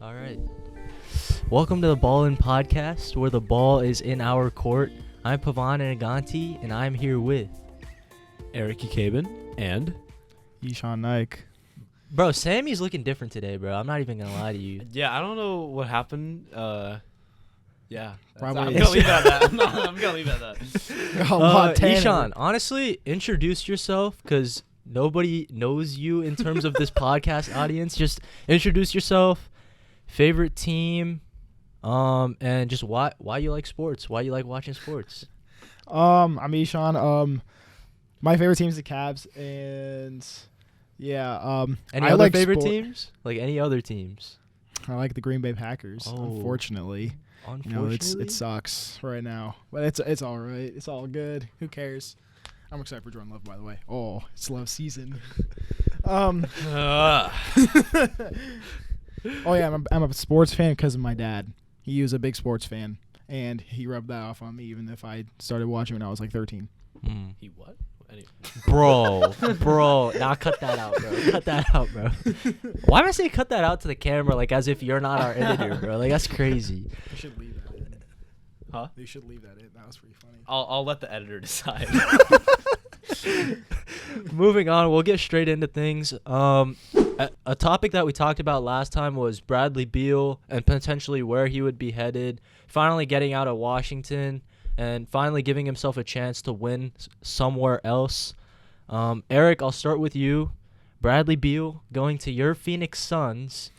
All right. Welcome to the Ball In Podcast, where the ball is in our court. I'm Pavan Inaganti, and I'm here with Kiekeben and Ishan Naik. Bro, Sammy's looking different today, bro. I'm not even going to lie to you. yeah, I don't know what happened. Yeah, Probably- I'm gonna leave it at that. I'm gonna leave it at that. Ishan, honestly, introduce yourself, because nobody knows you in terms of this podcast audience. Just introduce yourself, favorite team, and just why you like sports, why you like watching sports. I'm Ishan. My favorite team is the Cavs, and yeah. Any I other like favorite teams? Like any other teams? I like the Green Bay Packers. Oh. Unfortunately, Unfortunately, it sucks right now, but it's all right. It's all good. Who cares? I'm excited for Jordan Love, by the way. Oh, it's love season. Oh yeah, I'm a sports fan because of my dad. He was a big sports fan, and he rubbed that off on me, even if I started watching when I was like 13. He what? Anyway. Bro, nah, cut that out, bro. Cut that out, bro. Why am I saying cut that out to the camera, like as if you're not our editor, bro? Like that's crazy. You should leave that in. Huh? You should leave that in. That was pretty funny. I'll let the editor decide. Moving on, we'll get straight into things. A topic that we talked about last time was Bradley Beal and potentially where he would be headed. Finally getting out of Washington and finally giving himself a chance to win somewhere else. Eric, I'll start with you. Bradley Beal going to your Phoenix Suns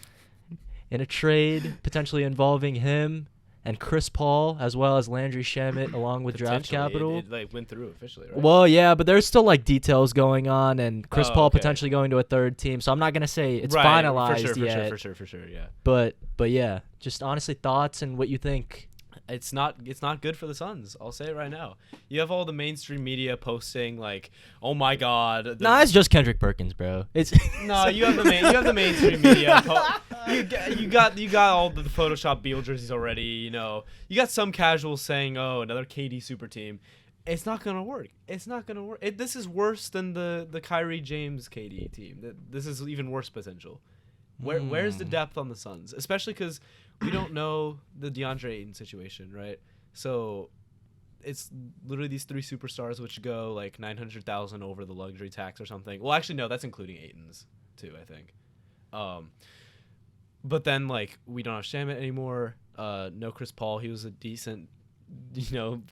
in a trade potentially involving him and Chris Paul, as well as Landry Shamet, along with draft capital. It like went through officially, right? Well, yeah, but there's still like details going on, and Chris Paul okay. potentially going to a third team. So I'm not gonna say it's Right, finalized yet. For sure, yeah. But yeah, just honestly thoughts and what you think. It's not good for the Suns. I'll say it right now. You have all the mainstream media posting like, "Oh my God." Nah, it's just Kendrick Perkins, bro. It's No, you have the mainstream media. You got all the Photoshop Beal jerseys already. You know, you got some casuals saying, "Oh, another KD super team." It's not gonna work. It's not gonna work. This is worse than the Kyrie James KD team. This is even worse potential. Where's the depth on the Suns, especially because we don't know the DeAndre Ayton situation, right? So it's literally these three superstars which go like 900,000 over the luxury tax or something. Well, actually, no, that's including Ayton's too, I think. But then like we don't have Shamet anymore. No Chris Paul. He was a decent,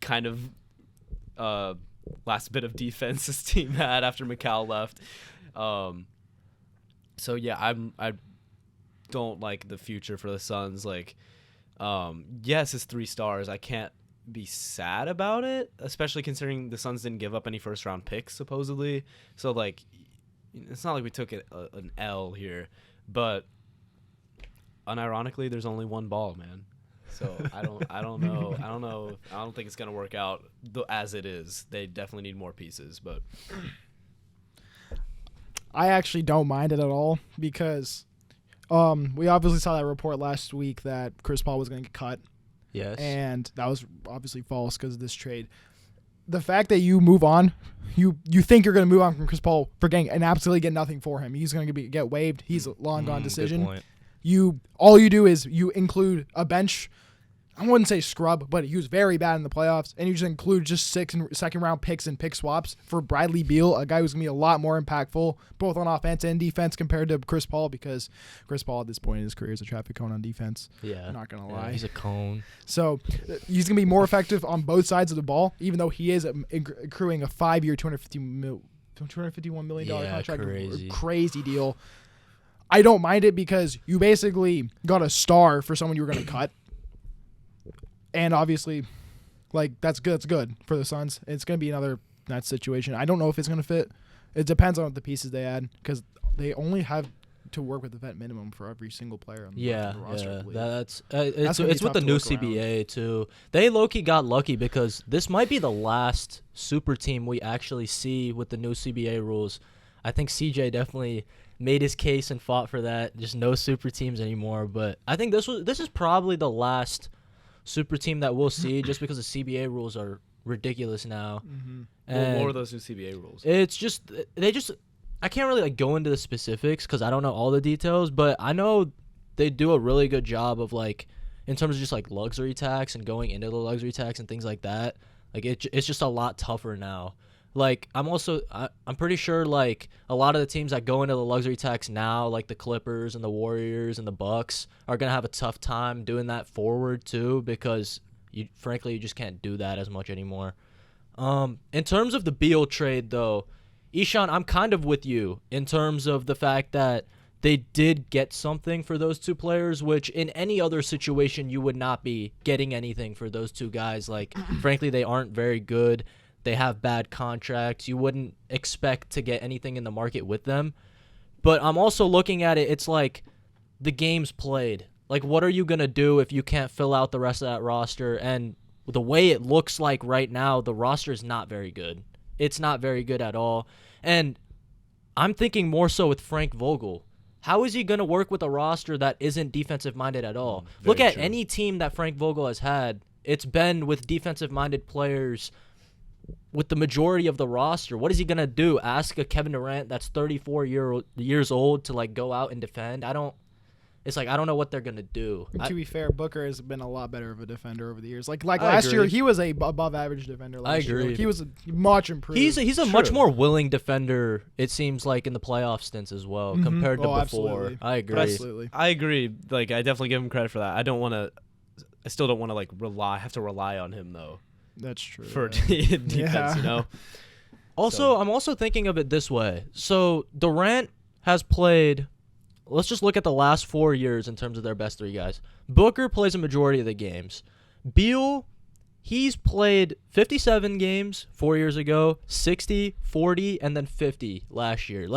kind of last bit of defense this team had after Mikal left. So yeah, I don't like the future for the Suns. Like, yes, it's 3 stars. I can't be sad about it, especially considering the Suns didn't give up any first round picks supposedly. So like, it's not like we took an L here, but unironically, there's only one ball, man. So I don't know. I don't think it's gonna work out as it is. They definitely need more pieces, but I actually don't mind it at all because we obviously saw that report last week that Chris Paul was going to get cut. yes. And that was obviously false because of this trade. The fact that you move on, you think you're going to move on from Chris Paul for getting and absolutely get nothing for him. He's going to get waived. He's a long gone decision. Good point. All you do is you include a bench. I wouldn't say scrub, but he was very bad in the playoffs. And you just include just 6 second-round picks and pick swaps for Bradley Beal, a guy who's going to be a lot more impactful, both on offense and defense compared to Chris Paul, because Chris Paul at this point in his career is a traffic cone on defense. Yeah. I'm not going to lie. He's a cone. So he's going to be more effective on both sides of the ball, even though he is accruing a 5-year, $251 million contract. Crazy deal. I don't mind it because you basically got a star for someone you were going to cut. And obviously, like, that's good. It's good for the Suns. It's going to be another Nets situation. I don't know if it's going to fit. It depends on the pieces they add because they only have to work with the vet minimum for every single player on the roster. Yeah, it's with the new CBA too. They low-key got lucky because this might be the last super team we actually see with the new CBA rules. I think CJ definitely made his case and fought for that. Just no super teams anymore. But I think this is probably the last super team that we'll see just because the CBA rules are ridiculous now. Mm-hmm. What were those new CBA rules? It's just I can't really like go into the specifics because I don't know all the details, but I know they do a really good job of like in terms of just like luxury tax and going into the luxury tax and things like that. Like it's just a lot tougher now. Like I'm pretty sure like a lot of the teams that go into the luxury tax now, like the Clippers and the Warriors and the Bucks, are gonna have a tough time doing that forward too, because you just can't do that as much anymore. In terms of the Beal trade though, Ishan, I'm kind of with you in terms of the fact that they did get something for those two players, which in any other situation you would not be getting anything for those two guys. Like, frankly, they aren't very good. They have bad contracts. You wouldn't expect to get anything in the market with them. But I'm also looking at it, it's like the game's played. Like, what are you going to do if you can't fill out the rest of that roster? And the way it looks like right now, the roster is not very good. It's not very good at all. And I'm thinking more so with Frank Vogel. How is he going to work with a roster that isn't defensive-minded at all? Look at any team that Frank Vogel has had. It's been with defensive-minded players with the majority of the roster. What is he going to do? Ask a Kevin Durant that's 34 years old to, like, go out and defend? I don't know what they're going to do. To be fair, Booker has been a lot better of a defender over the years. Like last year, he was a above-average defender last year. Like, he was much improved. He's a much more willing defender, it seems like, in the playoff stints as well, compared to before. Absolutely. I agree. Absolutely. I agree. Like, I definitely give him credit for that. I still don't want to, like, rely on him, though. That's true. For defense, you know? Also, I'm also thinking of it this way. So, Durant has played... Let's just look at the last 4 years in terms of their best three guys. Booker plays a majority of the games. Beal, he's played 57 games 4 years ago, 60, 40, and then 50 last year.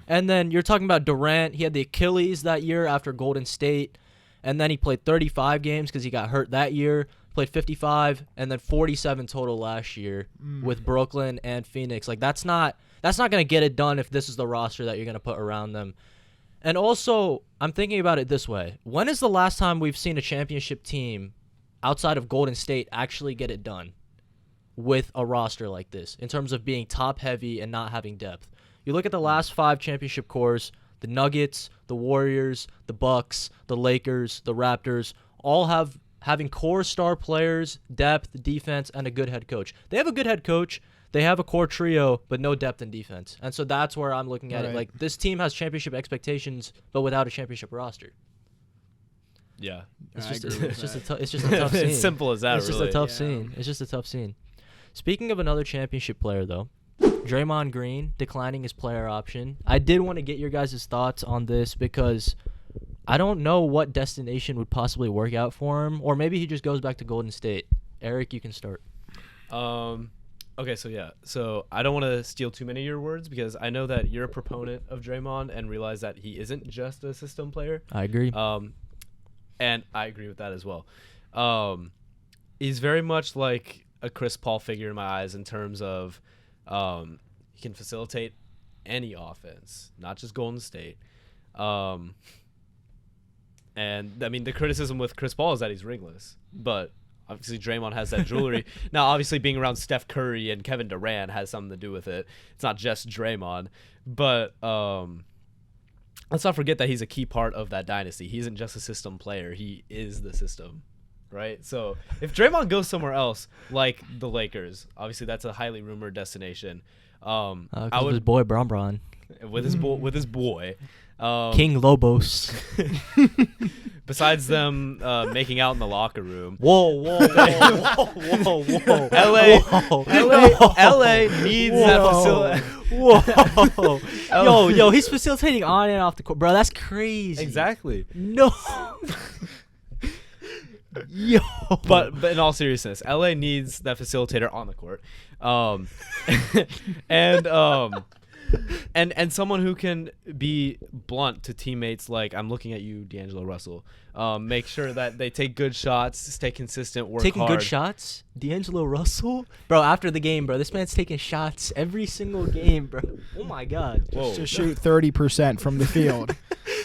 And then you're talking about Durant. He had the Achilles that year after Golden State, and then he played 35 games because he got hurt that year. Played 55 and then 47 total last year with Brooklyn and Phoenix. Like that's not going to get it done if this is the roster that you're going to put around them. And also, I'm thinking about it this way. When is the last time we've seen a championship team outside of Golden State actually get it done with a roster like this in terms of being top-heavy and not having depth? You look at the last 5 championship cores, the Nuggets, the Warriors, the Bucks, the Lakers, the Raptors, all having core star players, depth, defense, and a good head coach. They have a good head coach. They have a core trio, but no depth in defense. And so that's where I'm looking at it. Like, this team has championship expectations, but without a championship roster. Yeah. It's just a tough scene. It's simple as that, It's just a tough scene. It's just a tough scene. Speaking of another championship player, though, Draymond Green declining his player option. I did want to get your guys' thoughts on this because I don't know what destination would possibly work out for him. Or maybe he just goes back to Golden State. Eric, you can start. Okay, so I don't want to steal too many of your words because I know that you're a proponent of Draymond and realize that he isn't just a system player. I agree. And I agree with that as well. He's very much like a Chris Paul figure in my eyes in terms of he can facilitate any offense, not just Golden State. And I mean, the criticism with Chris Paul is that he's ringless, but obviously, Draymond has that jewelry. Now, obviously, being around Steph Curry and Kevin Durant has something to do with it. It's not just Draymond. But let's not forget that he's a key part of that dynasty. He isn't just a system player. He is the system, right? So if Draymond goes somewhere else, like the Lakers, obviously that's a highly rumored destination. His boy, Bron. With his boy. King Lobos. Besides them making out in the locker room. Whoa. LA needs that facility. Whoa. Yo, he's facilitating on and off the court. Bro, that's crazy. Exactly. No. Yo. But in all seriousness, LA needs that facilitator on the court. And someone who can be blunt to teammates like, I'm looking at you, D'Angelo Russell. Make sure that they take good shots, stay consistent, work hard. Taking good shots? D'Angelo Russell? Bro, after the game, bro, this man's taking shots every single game, bro. Oh, my God. Whoa. To shoot 30% from the field.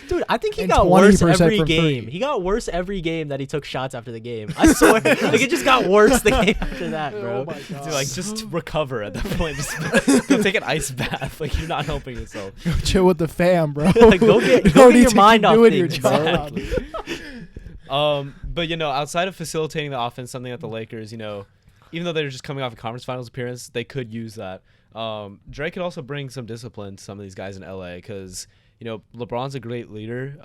Dude, I think he And got worse 20% every from game. three. He got worse every game that he took shots after the game. I swear, like it just got worse the game after that, bro. Oh my god. Dude, like just recover at that point. Just go take an ice bath. Like you're not helping yourself. Go chill with the fam, bro. Like, go get You don't your need to mind keep off doing your things, job. Exactly. But outside of facilitating the offense, something that the Lakers, even though they're just coming off a conference finals appearance, they could use that. Drake could also bring some discipline to some of these guys in LA because LeBron's a great leader,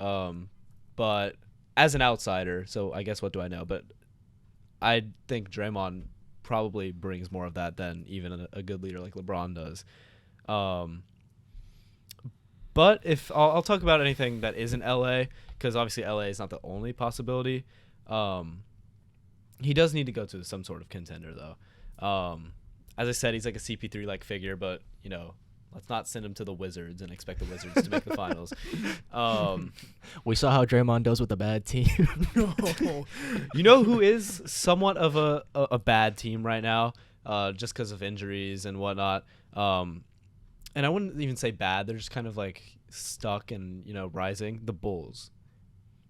but as an outsider, so I guess what do I know? But I think Draymond probably brings more of that than even a good leader like LeBron does. But if I'll talk about anything that isn't LA, because obviously LA is not the only possibility. He does need to go to some sort of contender though. As I said, he's like a CP3 like figure, but let's not send him to the Wizards and expect the Wizards to make the finals. We saw how Draymond does with a bad team. You know who is somewhat of a bad team right now, just because of injuries and whatnot. And I wouldn't even say bad; they're just kind of like stuck and rising. The Bulls.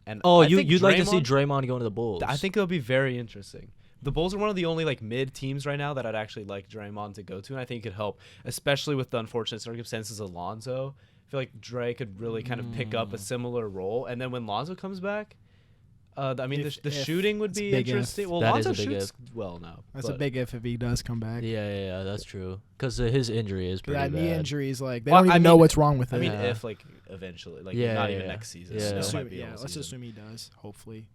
And you'd like to see Draymond going to the Bulls? I think it'll be very interesting. The Bulls are one of the only mid teams right now that I'd actually like Draymond to go to, and I think it could help, especially with the unfortunate circumstances of Lonzo. I feel like Dre could really kind of pick up a similar role, and then when Lonzo comes back, the shooting would be interesting. Well, That Lonzo is a big shoots well now. That's a big if he does come back. Yeah, that's true. Because his injury is pretty That bad. knee injury is they don't even know what's wrong with it. I mean, Yeah. if eventually, not even next season. Yeah. So it might be all Let's season. assume he does. Hopefully.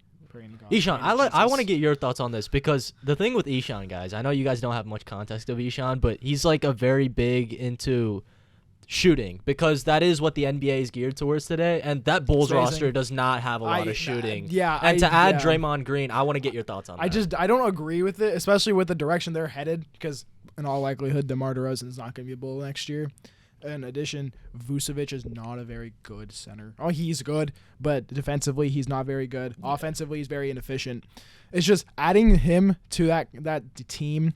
Ishan, I want to get your thoughts on this because the thing with Ishan, guys, I know you guys don't have much context of Ishan, but he's like a very big into shooting because that is what the NBA is geared towards today, and that Bulls roster does not have a lot of shooting. And to add Draymond Green, I want to get your thoughts on that. I don't agree with it, especially with the direction they're headed, because in all likelihood, DeMar DeRozan is not going to be a Bull next year. In addition, Vucevic is not a very good center. Oh, he's good, but defensively, he's not very good. Yeah. Offensively, he's very inefficient. It's just adding him to that team.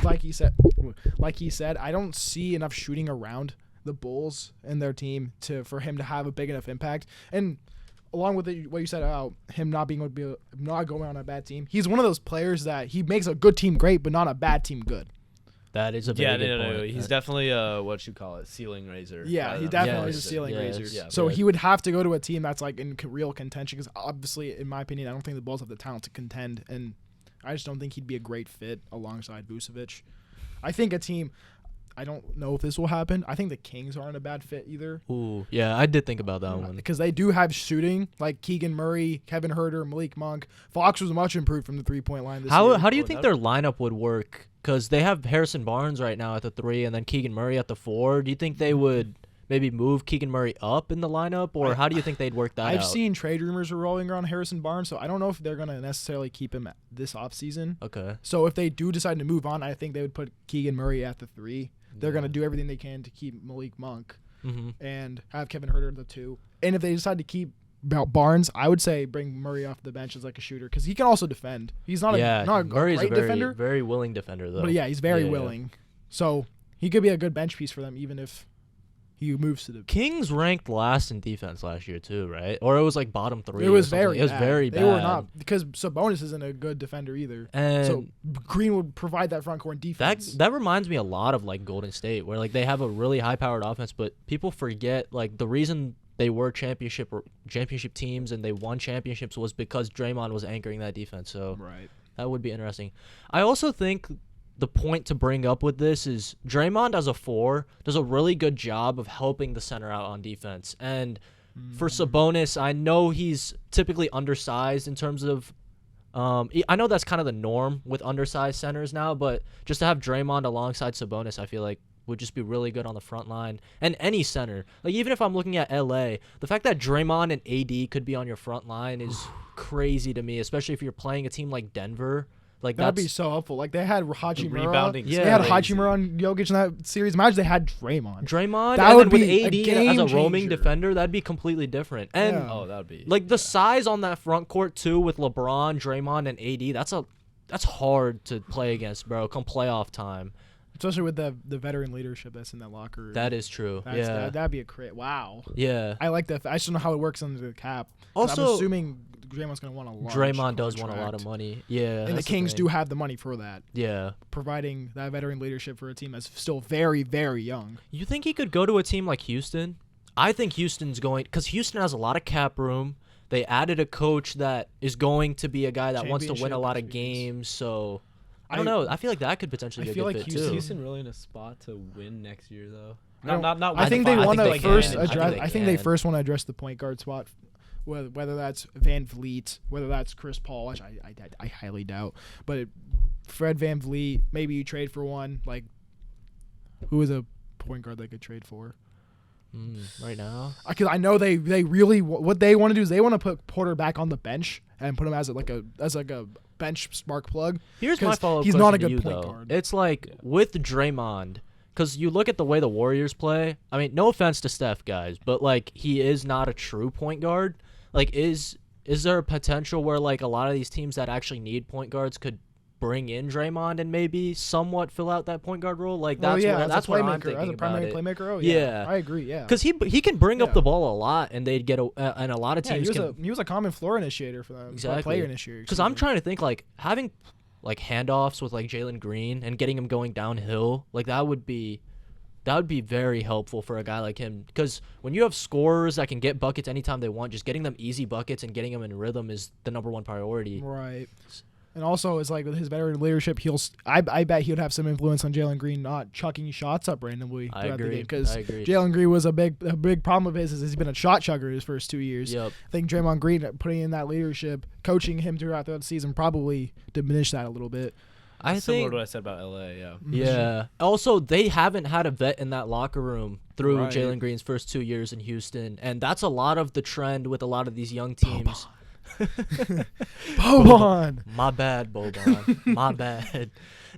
Like he said, I don't see enough shooting around the Bulls and their team for him to have a big enough impact. And along with what you said about him not being able to not going on a bad team, he's one of those players that he makes a good team great, but not a bad team good. That is a very good point. No. He's definitely what you call it, ceiling raiser. Yeah, he definitely is a ceiling raiser. Yeah. So he would have to go to a team that's like in real contention, because obviously, in my opinion, I don't think the Bulls have the talent to contend, and I just don't think he'd be a great fit alongside Vucevic. I think a team. I don't know if this will happen. I think the Kings aren't a bad fit either. Ooh, yeah, I did think about that one. Because they do have shooting, like Keegan Murray, Kevin Huerter, Malik Monk. Fox was much improved from the three-point line this year. How do you think their lineup would work? Because they have Harrison Barnes right now at the 3 and then Keegan Murray at the 4. Do you think they would maybe move Keegan Murray up in the lineup, or how do you think they'd work that out? I've seen trade rumors rolling around Harrison Barnes, so I don't know if they're going to necessarily keep him this offseason. Okay. So if they do decide to move on, I think they would put Keegan Murray at the 3. They're going to do everything they can to keep Malik Monk and have Kevin Huerter at the 2. And if they decide to keep Barnes, I would say bring Murray off the bench as like a shooter, because he can also defend. He's not a Murray's great defender. Very willing defender, though. But yeah, he's very willing. So he could be a good bench piece for them, even if he moves to the Kings ranked last in defense last year too, right? Or it was like bottom 3. It was very bad. They were not, because Sabonis isn't a good defender either. And so Green would provide that front court in defense. That reminds me a lot of like Golden State, where like they have a really high powered offense, but people forget like the reason they were championship teams and they won championships was because Draymond was anchoring that defense. So that would be interesting. I also think the point to bring up with this is Draymond as a 4 does a really good job of helping the center out on defense. And for Sabonis, I know he's typically undersized in terms of I know that's kind of the norm with undersized centers now, but just to have Draymond alongside Sabonis, I feel like would just be really good on the front line. And any center. Like even if I'm looking at LA, the fact that Draymond and AD could be on your front line is crazy to me, especially if you're playing a team like Denver. Like that'd be so helpful. Like they had Hachimura. Rebounding. They had Hachimura on Jokic in that series. Imagine they had Draymond. That would be with AD as a roaming defender. That'd be completely different. And that'd be like the size on that front court too, with LeBron, Draymond, and AD. That's hard to play against, bro. Come playoff time. Especially with the veteran leadership that's in that locker room. That is true. That'd be a crit. Wow. Yeah. I like that. I just don't know how it works under the cap. Also, I'm assuming Draymond's going to want a large Draymond does want a contract. lot of money. Yeah. And the Kings do have the money for that. Yeah. Providing that veteran leadership for a team that's still very, very young. You think he could go to a team like Houston? I think Houston's going, because Houston has a lot of cap room. They added a coach that is going to be a guy that wants to win a lot of games. So I don't know. I feel like that could potentially be a good fit too. Is Houston really in a spot to win next year though? I think they want to first address. I think they can. first want to address the point guard spot, whether that's Van Vliet, whether that's Chris Paul, which I highly doubt. But Fred Van Vliet, maybe you trade for one. Like, who is a point guard they could trade for? Right now, because I know they really what they want to do is they want to put Porter back on the bench and put him as a bench spark plug. Here's my follow-up he's question not a to good you, point though. guard. It's like with Draymond, because you look at the way the Warriors play. I mean, no offense to Steph, guys, but like he is not a true point guard. Like, is there a potential where like a lot of these teams that actually need point guards could bring in Draymond and maybe somewhat fill out that point guard role? Like that's what I'm thinking as a primary about playmaker. Oh yeah, I agree. Yeah, because he can bring up the ball a lot, and they'd get and a lot of teams. He was a common floor initiator for them. Exactly. Player initiator. Because I'm trying to think like having like handoffs with like Jalen Green and getting him going downhill, like that would be very helpful for a guy like him. Because when you have scorers that can get buckets anytime they want, just getting them easy buckets and getting them in rhythm is the number one priority. Right. And also, it's like with his veteran leadership, I bet he would have some influence on Jalen Green not chucking shots up randomly throughout the game. Because Jalen Green was a big problem of his is he's been a shot chugger his first 2 years. Yep. I think Draymond Green putting in that leadership, coaching him throughout the season probably diminished that a little bit. Similar to what I said about LA, yeah. Yeah. Also, they haven't had a vet in that locker room through Right. Jalen Green's first 2 years in Houston, and that's a lot of the trend with a lot of these young teams. Boban. My bad, Boban. My bad.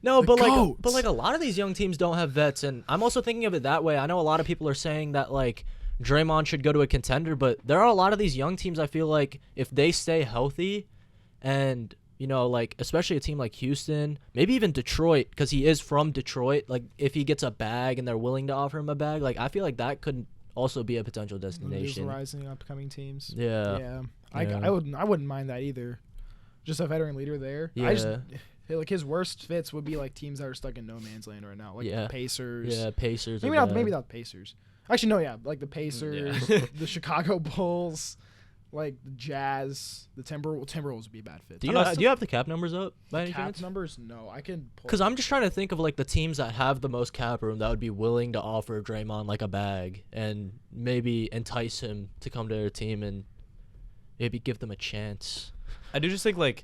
No, but like a lot of these young teams don't have vets, and I'm also thinking of it that way. I know a lot of people are saying that like Draymond should go to a contender, but there are a lot of these young teams I feel like if they stay healthy and you know, like especially a team like Houston, maybe even Detroit, because he is from Detroit. Like if he gets a bag and they're willing to offer him a bag, like I feel like that could also be a potential destination. These rising upcoming teams. Yeah. I wouldn't mind that either. Just a veteran leader there. Yeah. Like his worst fits would be like teams that are stuck in no man's land right now, like the Pacers. Yeah, Pacers. Maybe not the Pacers. Actually, no, yeah, like the Pacers, the Chicago Bulls. Like the Jazz, the Timberwolves would be a bad fit. Do you have the cap numbers up by any cap chance? numbers? No, I can. Because I'm just trying to think of like the teams that have the most cap room that would be willing to offer Draymond like a bag and maybe entice him to come to their team and maybe give them a chance. I do just think like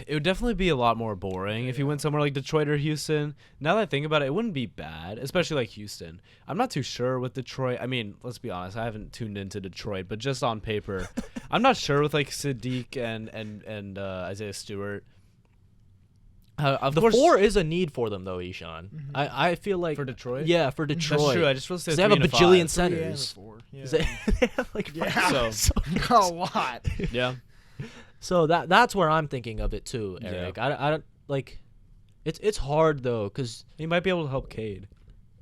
it would definitely be a lot more boring if you went somewhere like Detroit or Houston. Now that I think about it, it wouldn't be bad, especially like Houston. I'm not too sure with Detroit. I mean, let's be honest, I haven't tuned into Detroit, but just on paper, I'm not sure with like Sadiq and Isaiah Stewart. Of course, 4 is a need for them though, Ishan. Mm-hmm. I feel like for Detroit. Yeah, for Detroit. That's true. I just want to say they have a bajillion 5. centers. Yeah. They have like a lot. Yeah. So that's where I'm thinking of it too, Eric. Yeah. I don't like. It's hard though, because he might be able to help Cade.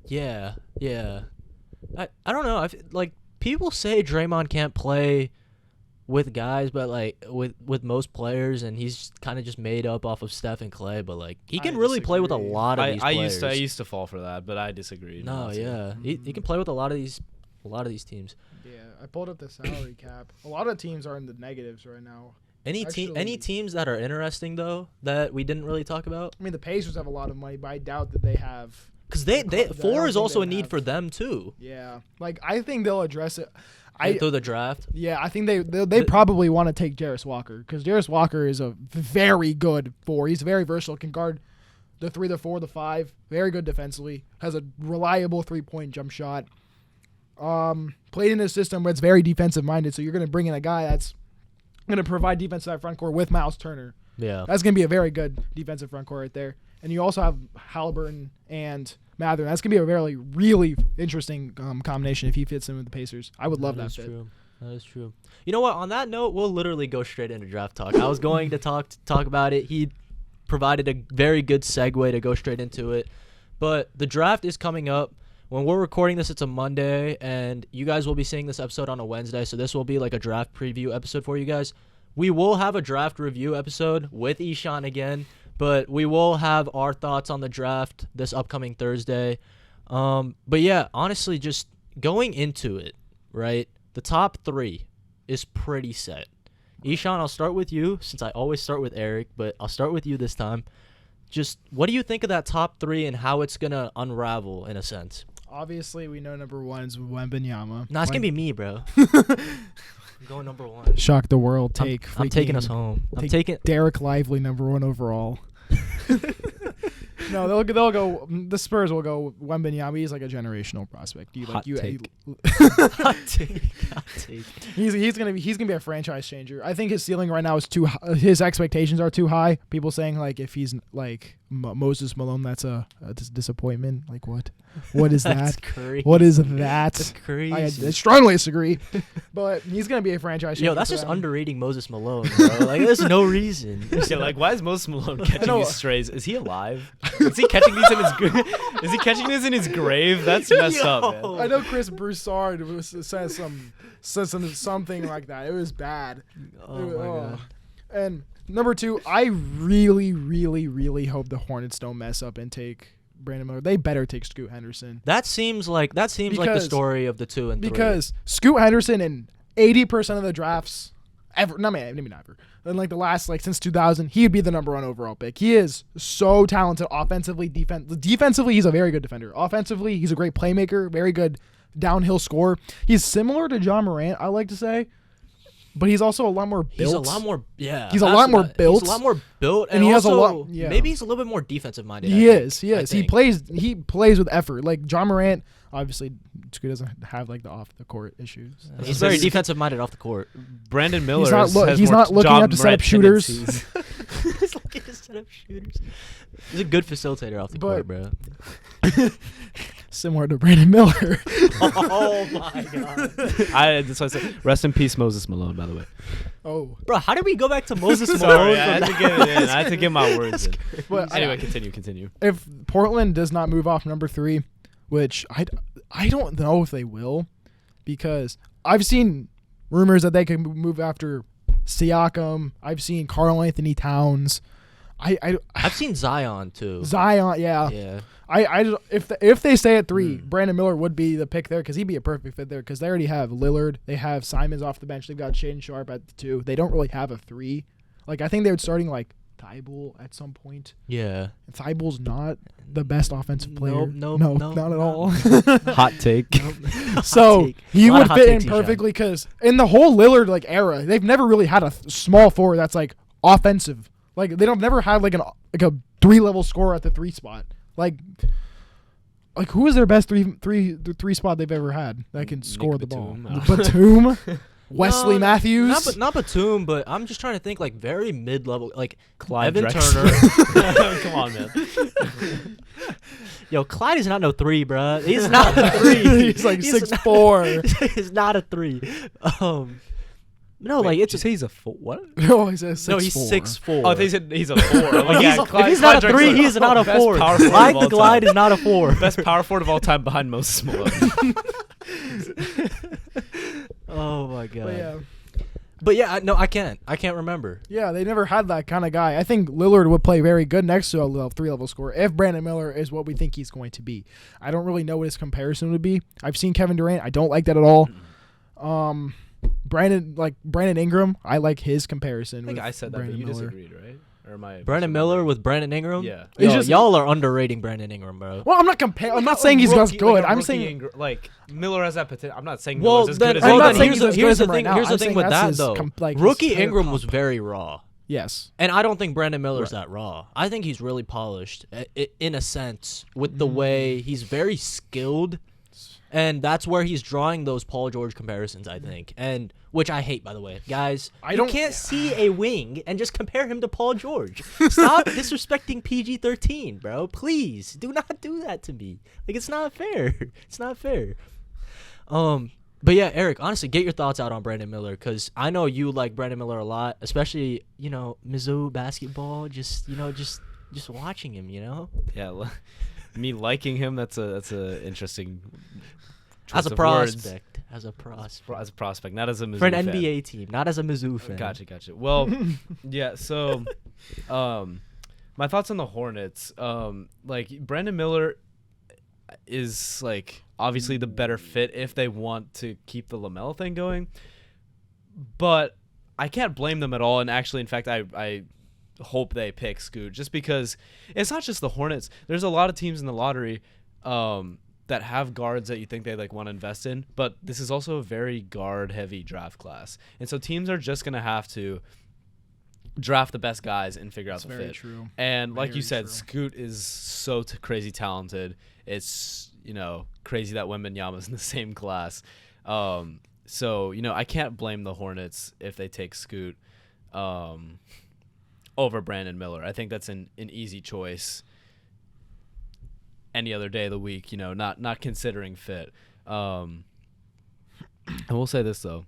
Yeah. I don't know. Like people say Draymond can't play with guys, but like with most players, and he's kind of just made up off of Steph and Clay. But like he can really play with a lot of these players. I used to fall for that, but I disagree. No, yeah, he can play with a lot of these teams. Yeah, I pulled up the salary cap. A lot of teams are in the negatives right now. Any teams that are interesting though that we didn't really talk about? I mean, the Pacers have a lot of money, but I doubt that they have. Because they 4 is also a need for them too. Yeah, like I think they'll address it. Through the draft. Yeah, I think they probably want to take Jarris Walker because Jarris Walker is a very good 4. He's very versatile, can guard the 3, the 4, the 5. Very good defensively. Has a reliable 3-point jump shot. Played in a system where it's very defensive minded, so you're going to bring in a guy that's going to provide defense to that front court with Miles Turner. Yeah, that's going to be a very good defensive front court right there. And you also have Halliburton and Mather. That's going to be a really, really interesting combination if he fits in with the Pacers. I would love that fit. True. That is true. You know what? On that note, we'll literally go straight into draft talk. I was going to talk about it. He provided a very good segue to go straight into it. But the draft is coming up. When we're recording this, it's a Monday, and you guys will be seeing this episode on a Wednesday, so this will be like a draft preview episode for you guys. We will have a draft review episode with Ishan again, but we will have our thoughts on the draft this upcoming Thursday. But yeah, honestly, just going into it, right? The top 3 is pretty set. Ishan, I'll start with you, since I always start with Eric, but I'll start with you this time. Just what do you think of that top 3 and how it's going to unravel in a sense? Obviously, we know number 1 is Wembanyama. No, it's going to be me, bro. I'm going number 1. Shock the world. I'm taking us home. I'm taking Derek Lively number 1 overall. No, they'll go. The Spurs will go Wembanyama. He's like a generational prospect. Hot take. He's gonna be a franchise changer. I think his ceiling right now is too. His expectations are too high. People saying like if he's like Moses Malone, that's a disappointment. Like what? What is That's that? crazy. What is that? That's crazy. I strongly disagree. But he's gonna be a franchise changer. Yo, that's just underrating Moses Malone, bro. Like there's no reason. Yeah, like why is Moses Malone catching these strays? Is he alive? Is he catching these in his Is he catching this in his grave? That's messed up, man. I know Chris Broussard said something like that. It was bad. Oh my god. And number 2, I really, really, really hope the Hornets don't mess up and take Brandon Miller. They better take Scoot Henderson. That seems like the story of the 2 and 3. Because Scoot Henderson in 80% of the drafts ever, maybe not ever, in like the last since 2000, he'd be the number 1 overall pick. He is so talented offensively, defensively he's a very good defender. Offensively, he's a great playmaker, very good downhill scorer. He's similar to John Morant, I like to say, but he's also a lot more built. He's a lot more built. He's a lot more built, and he has also, a lot. Yeah. Maybe he's a little bit more defensive minded. He is. He plays with effort. Like John Morant, obviously, Scoot doesn't have like the off the court issues. He's very defensive minded off the court. Brandon Miller he's not looking up to set up shooters. He's looking to set up shooters. He's a good facilitator off the court, bro. Similar to Brandon Miller. Oh my god. That's why I said rest in peace, Moses Malone. By the way. Oh, bro, how did we go back to Moses Malone? Sorry, I had to get it in. I had to get my words in. But Anyway, continue. If Portland does not move off number 3, which I don't know if they will, because I've seen rumors that they can move after Siakam. I've seen Karl Anthony Towns. I've seen Zion too. Zion, yeah. Yeah. If they stay at 3, Brandon Miller would be the pick there because he'd be a perfect fit there because they already have Lillard. They have Simons off the bench. They've got Shaedon Sharp at the 2. They don't really have a 3. Like I think they were starting like Thibault at some point. Yeah. Thibault's not the best offensive player. Nope, not at all. Hot take. So he would fit in perfectly because in the whole Lillard era, they've never really had a small forward that's like offensive. Like they don't never had like a 3-level scorer at the 3 spot. Like who is their best three spot they've ever had that can score the ball? Batum, Wesley Matthews, not Batum, but I'm just trying to think like very mid-level, like Clyde Evan Drexler. Turner. Come on, man. Yo, Clyde is not no 3, bro. He's not a 3. He's like 6'4". He's not a 3. No, Wait, like it's just he's a 4. What? No, he's a 6'4". No, he's 6'4". Oh, they said he's a 4. Like, If he's not a 3, he's not a 4. Clyde the Glide is not a 4. Best power forward of all time behind Moses Malone. Oh my god. But yeah, no, I can't remember. Yeah, they never had that kind of guy. I think Lillard would play very good next to a 3-level scorer if Brandon Miller is what we think he's going to be. I don't really know what his comparison would be. I've seen Kevin Durant. I don't like that at all. Brandon Ingram, I like his comparison. I think I said that, but you Miller. disagreed, right? Or am I? Brandon Miller with Brandon Ingram? Yeah. Yo, y'all are underrating Brandon Ingram, bro. Well, I'm not comparing. I'm not saying he's as good. I'm saying like Miller has that potential. I'm not saying well, Miller's as then, good as I'm him. not saying here's the right thing. now. Here's the I'm thing saying with that's that his though. Rookie Rookie Ingram was very raw. Yes. And I don't think Brandon Miller's that raw. I think he's really polished in a sense with the way he's very skilled. And that's where he's drawing those Paul George comparisons, I think. And which I hate, by the way. Guys, you can't see a wing and just compare him to Paul George. Stop disrespecting PG-13, bro. Please, do not do that to me. Like, it's not fair. It's not fair. But yeah, Eric, honestly, get your thoughts out on Brandon Miller because I know you like Brandon Miller a lot, especially, Mizzou basketball, just watching him, Yeah. Me liking him, that's a interesting As a choice of words. prospect. As a prospect. As a prospect, not as a Mizzou For an fan. NBA team, not as a Mizzou fan. Gotcha. Well, yeah. So, my thoughts on the Hornets. Like Brandon Miller is like obviously the better fit if they want to keep the LaMelo thing going, but I can't blame them at all. And actually, in fact, I hope they pick Scoot just because it's not just the Hornets. There's a lot of teams in the lottery that have guards that you think they like want to invest in, but this is also a very guard heavy draft class. And so teams are just going to have to draft the best guys and figure out the very fit. true. And like you Very said, true. Scoot is so crazy talented. It's, crazy that Wembanyama's in the same class. So, I can't blame the Hornets if they take Scoot over Brandon Miller. I think that's an easy choice any other day of the week, not considering fit. I will say this, though.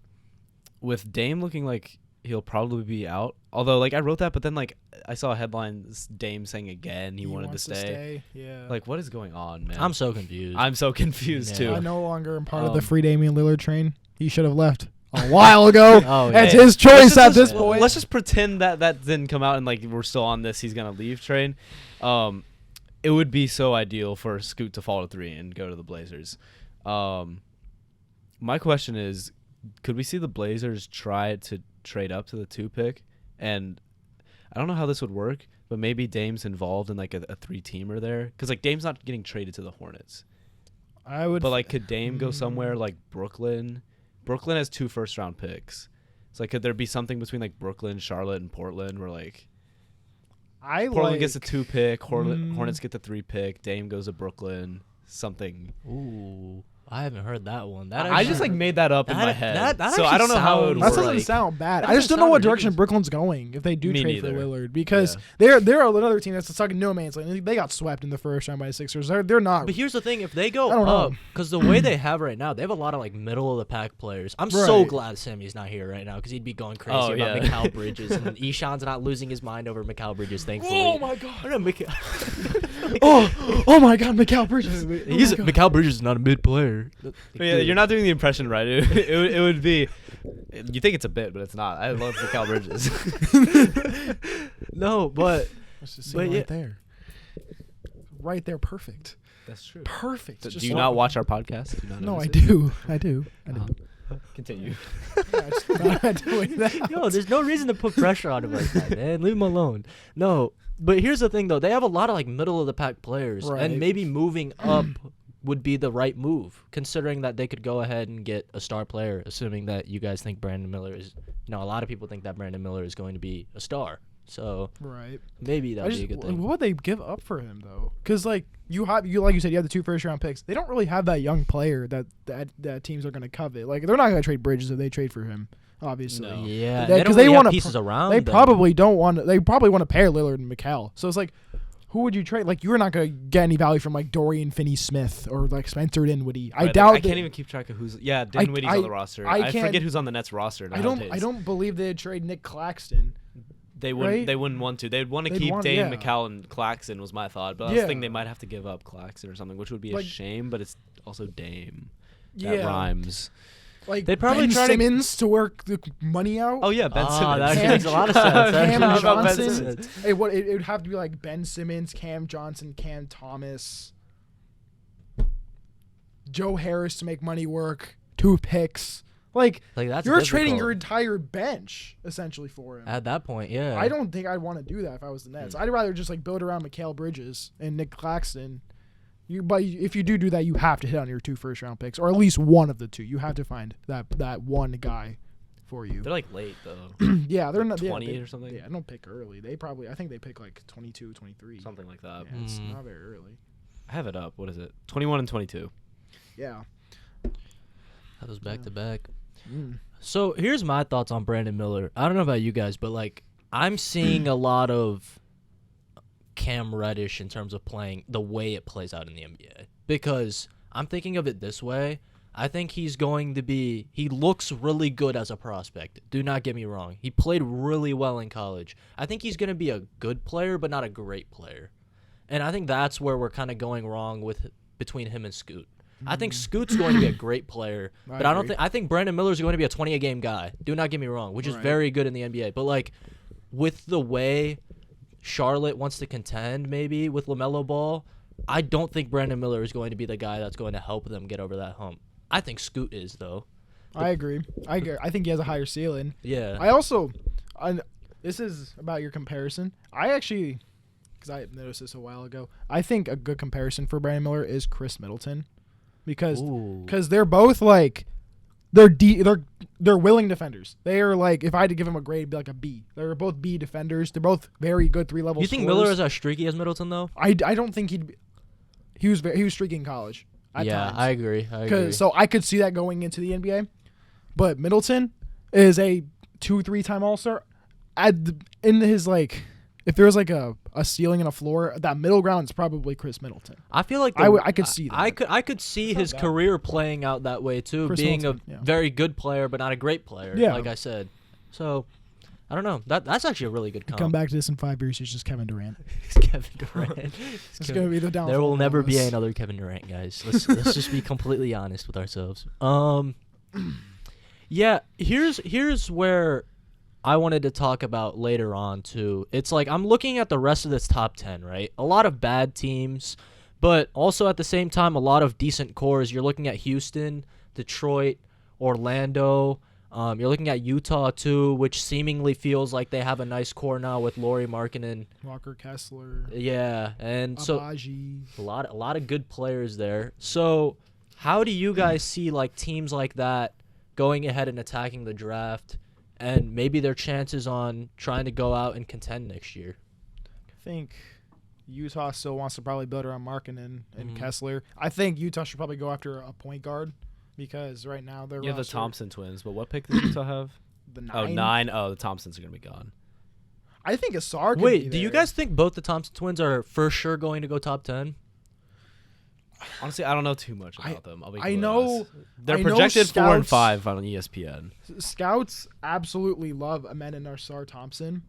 With Dame looking like he'll probably be out, although, like, I wrote that, but then, like, I saw a headline, Dame saying again he wanted to wants stay. Yeah. Like, what is going on, man? I'm so confused. I'm so confused, Yeah. too. I no longer am part of the Um, free Damian Lillard train. He should have left a while ago. Oh, That's yeah. his choice at this Yeah. point. Let's just pretend that didn't come out and like we're still on this he's gonna leave train. It would be so ideal for Scoot to fall to 3 and go to the Blazers. My question is, could we see the Blazers try to trade up to the 2 pick? And I don't know how this would work, but maybe Dame's involved in like a 3-teamer there, because like Dame's not getting traded to the Hornets. I would. But like, could Dame go somewhere like Brooklyn? Brooklyn has 2 first-round picks. So like, could there be something between like Brooklyn, Charlotte, and Portland where like Portland gets a 2 pick, Hornets get the 3 pick, Dame goes to Brooklyn, something. Ooh, I haven't heard that one. I just like made that up in my head. that So I don't know how it would actually That work. doesn't like- sound bad. that I just doesn't don't know what sound direction ridiculous. Brooklyn's going if they do Me trade for neither. Lillard, because Yeah. they're another team that's stuck in no man's land. They got swept in the first round by the Sixers. They're not. But here's the thing: if they go I don't know. up, because the way they have right now, they have a lot of like middle of the pack players. I'm so Right. glad Sammy's not here right now because he'd be going crazy Oh, about yeah. Mikal Bridges, and Ishan's not losing his mind over Mikal Bridges. Thankfully. Oh my god! I don't know, Oh my god! Mikal Bridges. He's Mikal Bridges is not a mid player. But yeah, you're not doing the impression right. It would be. You think it's a bit, but it's not. I love Mikal Bridges. No, but Let's just But see yeah. right there. Right there, perfect. That's true. Perfect. Do Just you like- not watch our podcast? Do you not No, I notice it? do. I do. Continue. Yeah, I just thought I'd point that out. yo, there's no reason to put pressure on him like that, man. Leave him alone. No, but here's the thing though: they have a lot of like middle of the pack players, Right. and maybe moving up would be the right move, considering that they could go ahead and get a star player, assuming that you guys think Brandon Miller is. A lot of people think that Brandon Miller is going to be a star. So Right. maybe that would be a good thing. What would they give up for him though? Because like like you said, you have the 2 first-round picks. They don't really have that young player that teams are going to covet. Like they're not going to trade Bridges if they trade for him. Obviously. No. Yeah, They- they 'cause don't really wanna have pieces around. They them. probably don't want. They probably want to pair Lillard and Mikal. So it's like, who would you trade? Like you're not going to get any value from like Dorian Finney-Smith or like Spencer Dinwiddie. I Right, doubt. I can't even keep track of who's. Yeah, Dinwiddie's on the roster. I I can't- forget who's on the Nets roster. I don't believe they'd trade Nick Claxton. They wouldn't. right? They wouldn't want to. They'd want to They'd keep want- Dame, yeah. McCall, and Claxton was my thought. But I was Yeah. thinking they might have to give up Claxton or something, which would be a Like- shame. But it's also Dame. That Yeah. rhymes. Like They'd probably Ben try to- Simmons to work the money out. Oh yeah, Ben Simmons. that actually Cam- makes a lot of sense. That Cam actually makes a lot of Johnson. sense. It would have to be like Ben Simmons, Cam Johnson, Cam Thomas, Joe Harris to make money work. 2 picks. Like Like that's you're trading difficult. your entire bench essentially for him. At that point, yeah. I don't think I'd want to do that if I was the Nets. I'd rather just like build around Mikal Bridges and Nick Claxton. But if you do that, you have to hit on your 2 first-round picks, or at least one of the 2. You have to find that one guy for you. They're like late though. Yeah, they're not 20 they, or something? Yeah, don't pick early. I think they pick like 22, 23. Something like that. Yeah, it's Mm. not very early. I have it up. What is it? 21 and 22. Yeah. That was back to back. Mm. So here's my thoughts on Brandon Miller. I don't know about you guys, but like I'm seeing a lot of Cam Reddish in terms of playing the way it plays out in the NBA. Because I'm thinking of it this way. I think he looks really good as a prospect. Do not get me wrong. He played really well in college. I think he's going to be a good player, but not a great player. And I think that's where we're kind of going wrong between him and Scoot. I think Scoot's going to be a great player, but I think Brandon Miller's going to be a 20-a-game guy. Do not get me wrong, which is very good in the NBA. But like with the way Charlotte wants to contend maybe with LaMelo Ball, I don't think Brandon Miller is going to be the guy that's going to help them get over that hump. I think Scoot is, though. I agree. I think he has a higher ceiling. Yeah. This is about your comparison. I actually, because I noticed this a while ago, I think a good comparison for Brandon Miller is Chris Middleton. Because they're both like they're willing defenders. They are like, if I had to give him a grade, it'd be like a B. They're both B defenders. They're both very good 3-level. You think scorers. Miller is as streaky as Middleton though? I don't think he was streaky in college. At times. I agree. So I could see that going into the NBA, but Middleton is a 2-3-time All-Star. In his like, if there was like a ceiling and a floor, that middle ground is probably Chris Middleton. I feel like I could see that. I could see his career playing out that way too, Chris being Middleton, a very good player but not a great player, like I said. So I don't know. That's actually a really good comp. Come back to this in 5 years. He's just Kevin Durant. It's Kevin Durant. It's going to be the downfall. There will never be another Kevin Durant, guys. Let's just be completely honest with ourselves. Yeah. Here's where I wanted to talk about later on too. It's like I'm looking at the rest of this top 10, right? A lot of bad teams, but also at the same time a lot of decent cores. You're looking at Houston, Detroit, Orlando. You're looking at Utah too, which seemingly feels like they have a nice core now with Lauri Markkanen, Walker Kessler. Yeah, and Abaji. So a lot of good players there. So how do you guys see like teams like that going ahead and attacking the draft? And maybe their chances on trying to go out and contend next year. I think Utah still wants to probably build around Markkanen and Kessler. I think Utah should probably go after a point guard because right now they're the Thompson twins. But what pick does Utah have? The 9. Oh, 9. Oh, the Thompsons are going to be gone. I think Asar could Wait, be do you there. guys think both the Thompson twins are for sure going to go top 10? Honestly, I don't know too much about them. I know they're I know projected 4 and scouts- 5 on ESPN. Scouts absolutely love Amen and Asar Thompson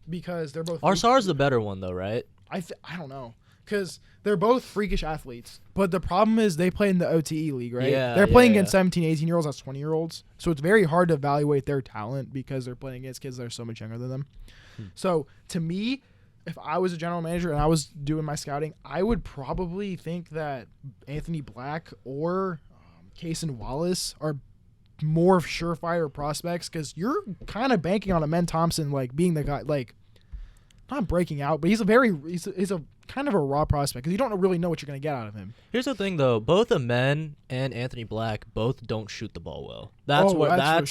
because they're both. Arsar's the better one though, right? I don't know because they're both freakish athletes. But the problem is they play in the OTE league, right? Yeah, they're playing yeah. against 17, 18-year-olds. That's 20-year-olds. So it's very hard to evaluate their talent because they're playing against kids that are so much younger than them. So to me, if I was a general manager and I was doing my scouting, I would probably think that Anthony Black or Cason Wallace are more surefire prospects because you're kind of banking on Amen Thompson like being the guy, like not breaking out, but he's a kind of a raw prospect because you don't really know what you're going to get out of him. Here's the thing though, both Amen and Anthony Black both don't shoot the ball well. That's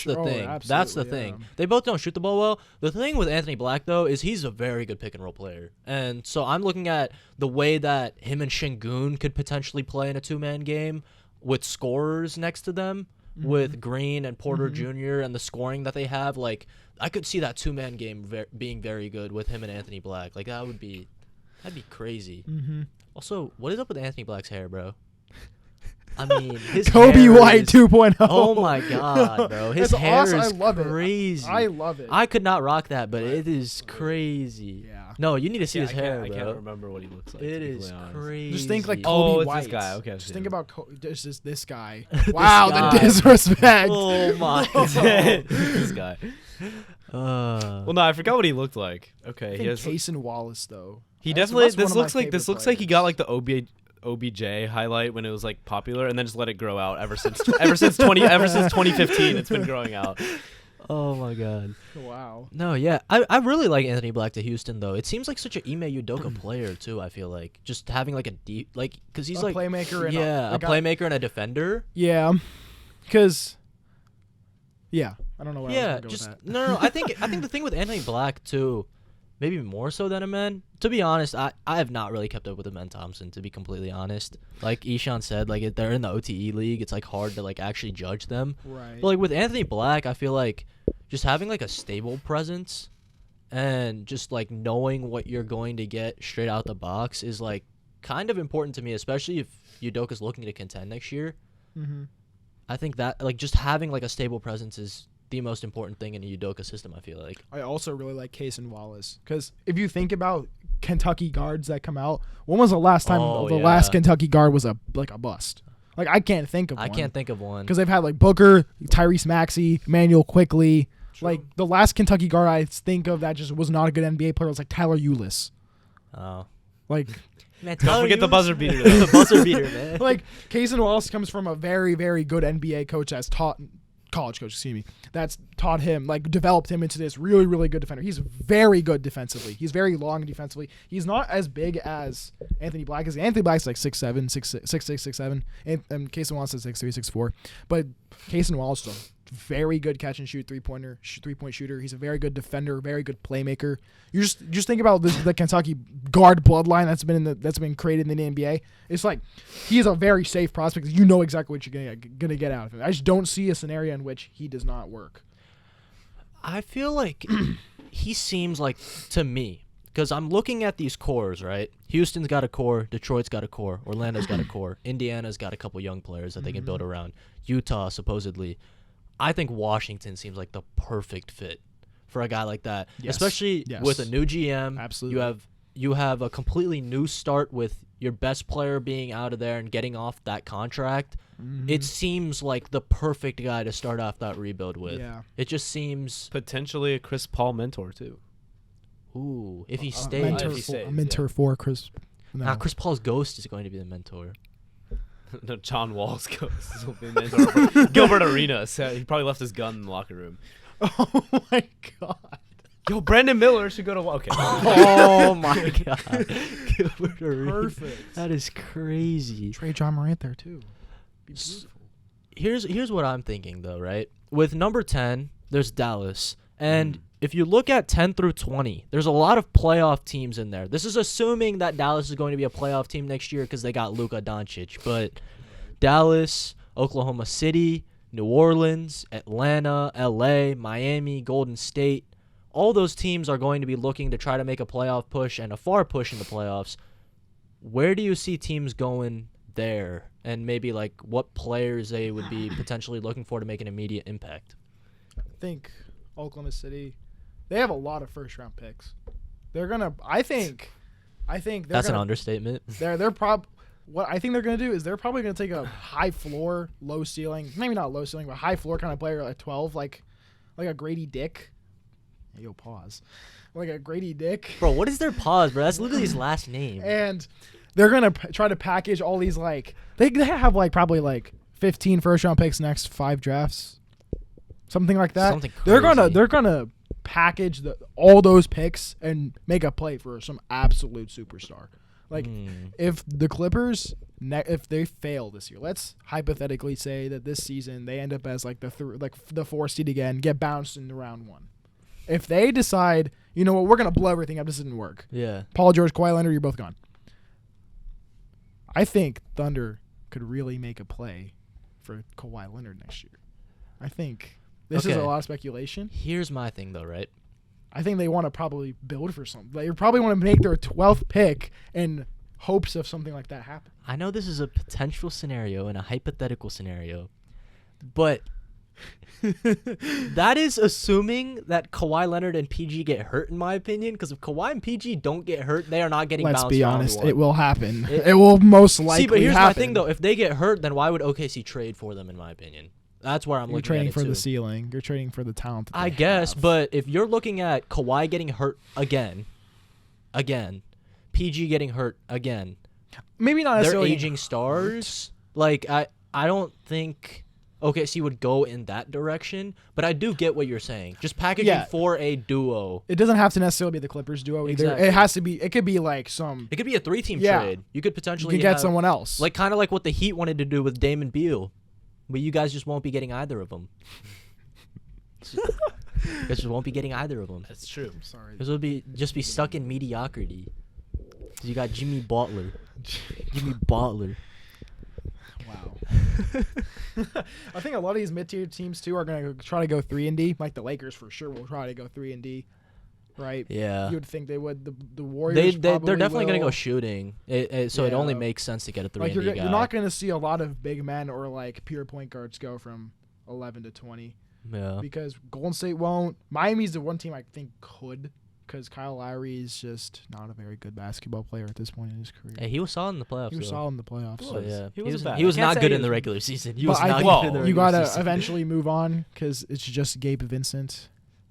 the thing. That's the thing. They both don't shoot the ball well. The thing with Anthony Black though is he's a very good pick and roll player. And so I'm looking at the way that him and Şengün could potentially play in a 2-man game with scorers next to them, with Green and Porter Jr. and the scoring that they have. Like I could see that 2-man game being very good with him and Anthony Black. Like that'd be crazy. Also, what is up with Anthony Black's hair, bro? I mean, his Kobe hair White is, 2.0. Oh my god, bro! His It's hair awesome. is I love crazy. It. I love it. I could not rock that, but it is crazy. Yeah. No, you need to see his hair, I bro. can't remember what he looks like. It to be is completely honest. crazy. Just think like Kobe it's White. this guy. Okay, Just think about this guy. This Wow, guy. the disrespect. Oh my. this guy. Uh, Well, no, I forgot what he looked like. Okay, I think Cason Wallace though. he That's definitely. one This of my looks like favorite he got like players. the OBJ highlight when it was like popular, and then just let it grow out ever since 2015. It's been growing out. oh my god. Wow. No, yeah, I really like Anthony Black to Houston though. It seems like such an Ime Udoka player too. I feel like just having like a deep because he's A like playmaker and a playmaker and a defender. Yeah, because I don't know where I was Yeah, gonna go just with that. no. I think the thing with Anthony Black too, maybe more so than Amen. To be honest, I have not really kept up with Amen Thompson. To be completely honest, like Ishan said, like they're in the OTE league. It's like hard to like actually judge them. Right. But like with Anthony Black, I feel like just having like a stable presence and just like knowing what you're going to get straight out the box is like kind of important to me, especially if Udoka's looking to contend next year. Mm-hmm. I think that like just having like a stable presence is the most important thing in a Udoka system, I feel like. I also really like Cason Wallace because if you think about Kentucky guards that come out. When was the last time the yeah. last Kentucky guard was a bust? Like, I can't think of one. I can't think of one. Because they've had, like, Booker, Tyrese Maxey, Emmanuel Quickly. True. Like, the last Kentucky guard I think of that just was not a good NBA player was, like, Tyler Ulis. Oh. Like, Man, Don't forget the buzzer beater. the buzzer beater, man. like, Kaysen Wallace comes from a very, very good NBA coach that's taught college coach, excuse me, that's taught him, like, developed him into this really, really good defender. He's very good defensively. He's very long defensively. He's not as big as Anthony Black is. Anthony Black's like 6'7", 6'6", 6'7", and Kaysen Wallace is 6'3", 6'4". But Kaysen Wallace is a very good catch and shoot three-point shooter. He's a very good defender, very good playmaker. You just think about the Kentucky guard bloodline that's been created in the NBA. It's like he is a very safe prospect. You know exactly what you're gonna get out of him. I just don't see a scenario in which he does not work. I feel like he seems like, to me, because I'm looking at these cores, right? Houston's got a core, Detroit's got a core, Orlando's got a core, Indiana's got a couple young players that they can build around, Utah supposedly. I think Washington seems like the perfect fit for a guy like that, especially with a new GM. Absolutely. You have a completely new start with your best player being out of there and getting off that contract. It seems like the perfect guy to start off that rebuild with. Yeah. It just seems Potentially a Chris Paul mentor too. ooh, if he stays. A mentor for Chris. No. Chris Paul's ghost is going to be the mentor. No, John Wall's ghost will be mentor for Gilbert Arenas. He probably left his gun in the locker room. Oh my God. Yo, Brandon Miller should go to. Okay. Oh my God. Gilbert Arenas. Perfect. That is crazy. Trade John Morant there too. Be beautiful. Here's what I'm thinking though, right? With number 10, there's Dallas. And if you look at 10 through 20, there's a lot of playoff teams in there. This is assuming that Dallas is going to be a playoff team next year because they got Luka Doncic. But Dallas, Oklahoma City, New Orleans, Atlanta, LA, Miami, Golden State, all those teams are going to be looking to try to make a playoff push and a far push in the playoffs. Where do you see teams going there? And maybe like what players they would be potentially looking for to make an immediate impact? I think Oklahoma City, they have a lot of first-round picks. They're gonna. I think. That's an understatement. What I think they're gonna do is they're probably gonna take a high floor, low ceiling, maybe not low ceiling, but high floor kind of player at 12, like a Grady Dick. Yo, pause. Like a Grady Dick. Bro, what is their pause, bro? That's literally his last name. And they're gonna try to package all these like they have like probably like 15 first-round picks next 5 drafts. Something like that. Something crazy. They're gonna package all those picks and make a play for some absolute superstar. Like if the Clippers, if they fail this year, let's hypothetically say that this season they end up as like the 4 seed again, get bounced in round 1. If they decide, you know what, we're gonna blow everything up, this didn't work. Yeah. Paul George, Kawhi Leonard, you're both gone. I think Thunder could really make a play for Kawhi Leonard next year. I think. This is a lot of speculation. Here's my thing, though, right? I think they want to probably build for something. They probably want to make their 12th pick in hopes of something like that happen. I know this is a potential scenario and a hypothetical scenario, but that is assuming that Kawhi Leonard and PG get hurt, in my opinion, because if Kawhi and PG don't get hurt, they are not getting bounced. Let's be honest. round 1. It will happen. It will most likely happen. See, but here's my thing, though. If they get hurt, then why would OKC trade for them, in my opinion? That's where I'm looking at it, You're trading for too. the ceiling. You're trading for the talent that I they guess, have. but if you're looking at Kawhi getting hurt again, PG getting hurt again, maybe not they're necessarily aging stars. Like, I don't think OKC would go in that direction, but I do get what you're saying. Just packaging for a duo. It doesn't have to necessarily be the Clippers duo either. Exactly. It has to be. It could be like some. It could be a 3-team Yeah. trade. You could potentially You can get have, someone else. like kind of like what the Heat wanted to do with Damon Beal, but you guys just won't be getting either of them. You guys just won't be getting either of them. That's true. I'm sorry. This would be just be stuck in mediocrity. 'Cause you got Jimmy Butler. Jimmy Butler. Wow. I think a lot of these mid-tier teams too are going to try to go 3-and-D. Like the Lakers for sure will try to go 3-and-D, right? Yeah. You would think they would. The Warriors They're probably definitely going to will. go shooting. So it only makes sense to get a 3-and-D Like guy. you're not going to see a lot of big men or like pure point guards go from 11 to 20 Yeah. because Golden State won't. Miami's the one team I think could because Kyle Lowry is just not a very good basketball player at this point in his career. Hey, he was solid in the playoffs. He was solid in the playoffs. So, yeah, He wasn't bad. He was I can't not say good he in the was- regular season. He But was I not think good in the regular you gotta season. eventually move on because it's just Gabe Vincent.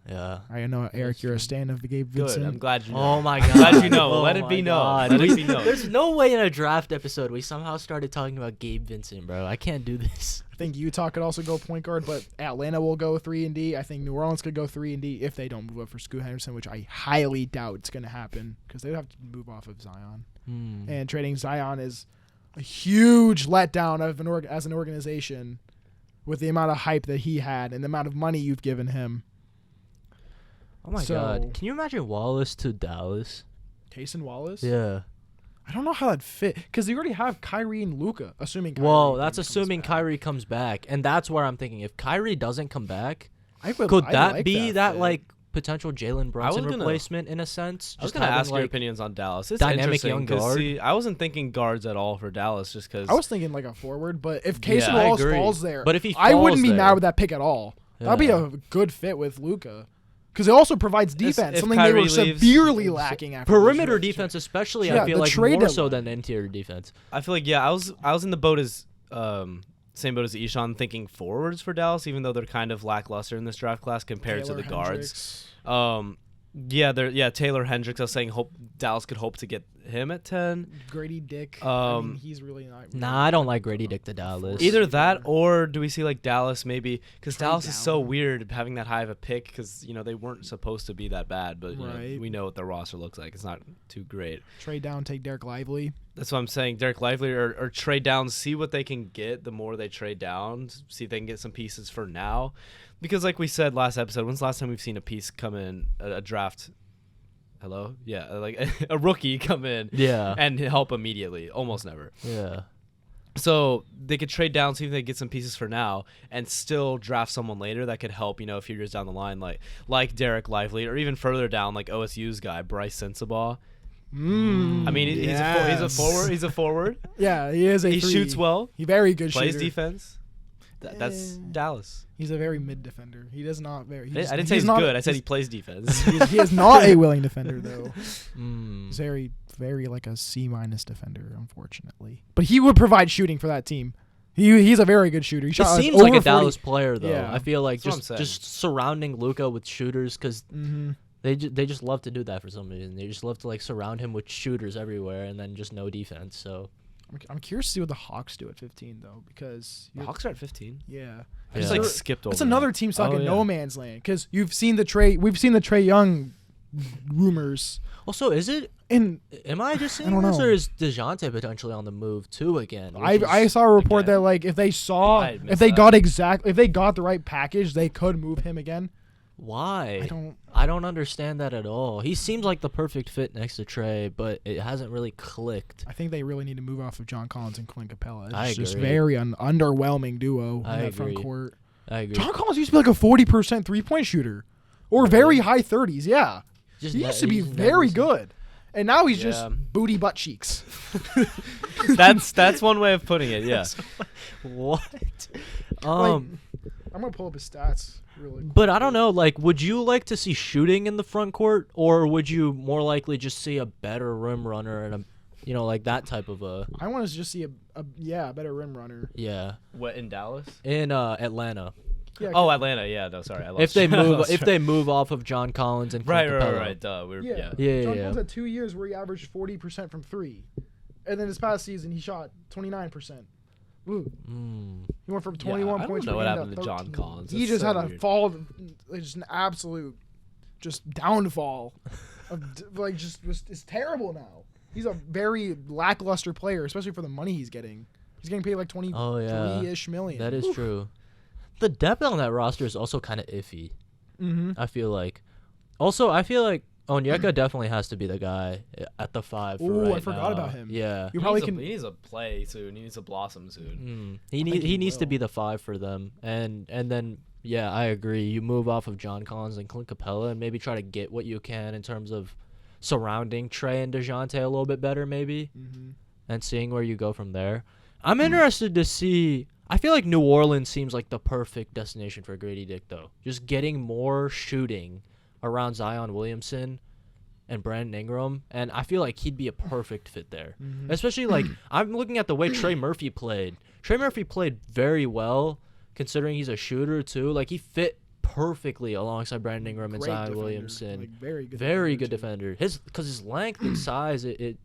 Yeah. I know, Eric, you're a stan of the Gabe Good. Vincent. I'm glad you know. Oh my I'm god. glad you know. Oh Let it my be known. God. Let it be known. There's no way in a draft episode we somehow started talking about Gabe Vincent, bro. I can't do this. I think Utah could also go point guard, but Atlanta will go 3-and-D. I think New Orleans could go 3-and-D if they don't move up for Scoot Henderson, which I highly doubt it's going to happen because they'd have to move off of Zion. And trading Zion is a huge letdown of as an organization with the amount of hype that he had and the amount of money you've given him. Oh my god. Can you imagine Wallace to Dallas? Tayson Wallace? Yeah. I don't know how that'd fit because you already have Kyrie and Luka, assuming Kyrie Well, that's comes assuming back. Kyrie comes back, and that's where I'm thinking if Kyrie doesn't come back, I could that like be that fit. like potential Jalen Brunson gonna- replacement in a sense? I was Just going to having, ask your like, opinions on Dallas. It's dynamic interesting young 'cause, guard. see, I wasn't thinking guards at all for Dallas just because. I was thinking like a forward, but if Tayson Yeah, I Wallace agree. falls there, But if he I wouldn't falls be there- mad with that pick at all. That'd be Yeah. a good fit with Luka. Because it also provides defense, if something they Kyrie were leaves- severely lacking after perimeter this year. defense, especially. Yeah, I feel the like trade more so deadline. than interior defense. I feel like I was in the boat as same boat as Ishan, thinking forwards for Dallas, even though they're kind of lackluster in this draft class compared Taylor to the guards. Hendricks, Taylor Hendricks. I was saying Dallas could hope to get him at 10. Grady Dick. I mean, Um, he's really not. Nah, I don't like Grady Dick to Dallas. Either that, or do we see like Dallas maybe? Because Trade Dallas is so down. weird having that high of a pick because they weren't supposed to be that bad, but Right. we know what their roster looks like. It's not too great. Trade down, take Derek Lively. That's what I'm saying. Derek Lively or trade down, see what they can get the more they trade down, see if they can get some pieces for now. Because like we said last episode, when's the last time we've seen a piece come in, a draft? Hello? Yeah, like a rookie come in Yeah. and help immediately. Almost never. Yeah. So they could trade down, see if they get some pieces for now, and still draft someone later that could help, a few years down the line, like Derek Lively, or even further down, like OSU's guy, Bryce Sensabaugh. I mean, he's a forward. He's a forward. Yeah, he is a He three. shoots well. He's very good Plays shooter. defense. That's Dallas. He's a very mid defender. He does not very. I didn't say he's not good. I said he plays defense. he is not a willing defender though. Mm. He's very, very like a C- defender, unfortunately. But he would provide shooting for that team. He's a very good shooter. He It shot seems over like a 40 Dallas player though. Yeah. I feel like That's what I'm just surrounding Luka with shooters because Mhm. they just love to do that for some reason. They just love to like surround him with shooters everywhere and then just no defense. So I'm curious to see what the Hawks do at 15 though, because The Hawks are at 15. yeah, I just Yeah. skipped over. that's another team stuck Oh, in yeah. no man's land. Because we've seen the Trey Young rumors, also, is it? and Am I just I saying don't this, know. or is DeJounte potentially on the move too again? I saw a report again. that like if they I missed if they that. got the right package, they could move him again. Why? I don't. I don't understand that at all. He seems like the perfect fit next to Trey, but it hasn't really clicked. I think they really need to move off of John Collins and Clint Capella. It's I just agree. very underwhelming duo in I that front agree. court. I agree. John Collins used to be like a 40% 3-point shooter, or very high 30s. Yeah, Just he ne- used to be he's never very seen- good, and now he's Yeah. just booty butt cheeks. That's one way of putting it. Yeah. What? I'm gonna pull up his stats really. But I don't know. Like, would you like to see shooting in the front court, or would you more likely just see a better rim runner and like that type of a I want to just see a better rim runner. yeah What in Dallas? in Atlanta Yeah, Oh, Atlanta. Yeah. No, sorry. I lost if they track. I move lost if track. they move off of John Collins and Clint Capella. Right. Duh. yeah. Yeah, John yeah. Collins had 2 years where he averaged 40% from 3, and then this past season he shot 29%. Ooh. He went from 21 I don't points know per what game happened to John 13. Collins. He That's just so had a weird. fall, just an absolute, just downfall. It's terrible now. He's a very lackluster player, especially for the money he's getting. He's getting paid like 23-ish Oh yeah, million. that is true. The depth on that roster is also kind of iffy. Mm-hmm. I feel like. Also, I feel like Onyeka definitely has to be the guy at the 5 for Ooh, right I forgot now. about him. Yeah. You probably he can. needs to play soon. He needs to blossom soon. He think he needs to will. be the 5 for them, and then yeah, I agree. You move off of John Collins and Clint Capella, and maybe try to get what you can in terms of surrounding Trey and DeJounte a little bit better, maybe, and seeing where you go from there. I'm interested to see. I feel like New Orleans seems like the perfect destination for Grady Dick, though. Just getting more shooting around Zion Williamson and Brandon Ingram, and I feel like he'd be a perfect fit there. Especially like I'm looking at the way Trey Murphy played. Trey Murphy played very well considering he's a shooter too. Like he fit perfectly alongside Brandon Ingram and Zion Williamson. Like, very good defender. Because his length and size, he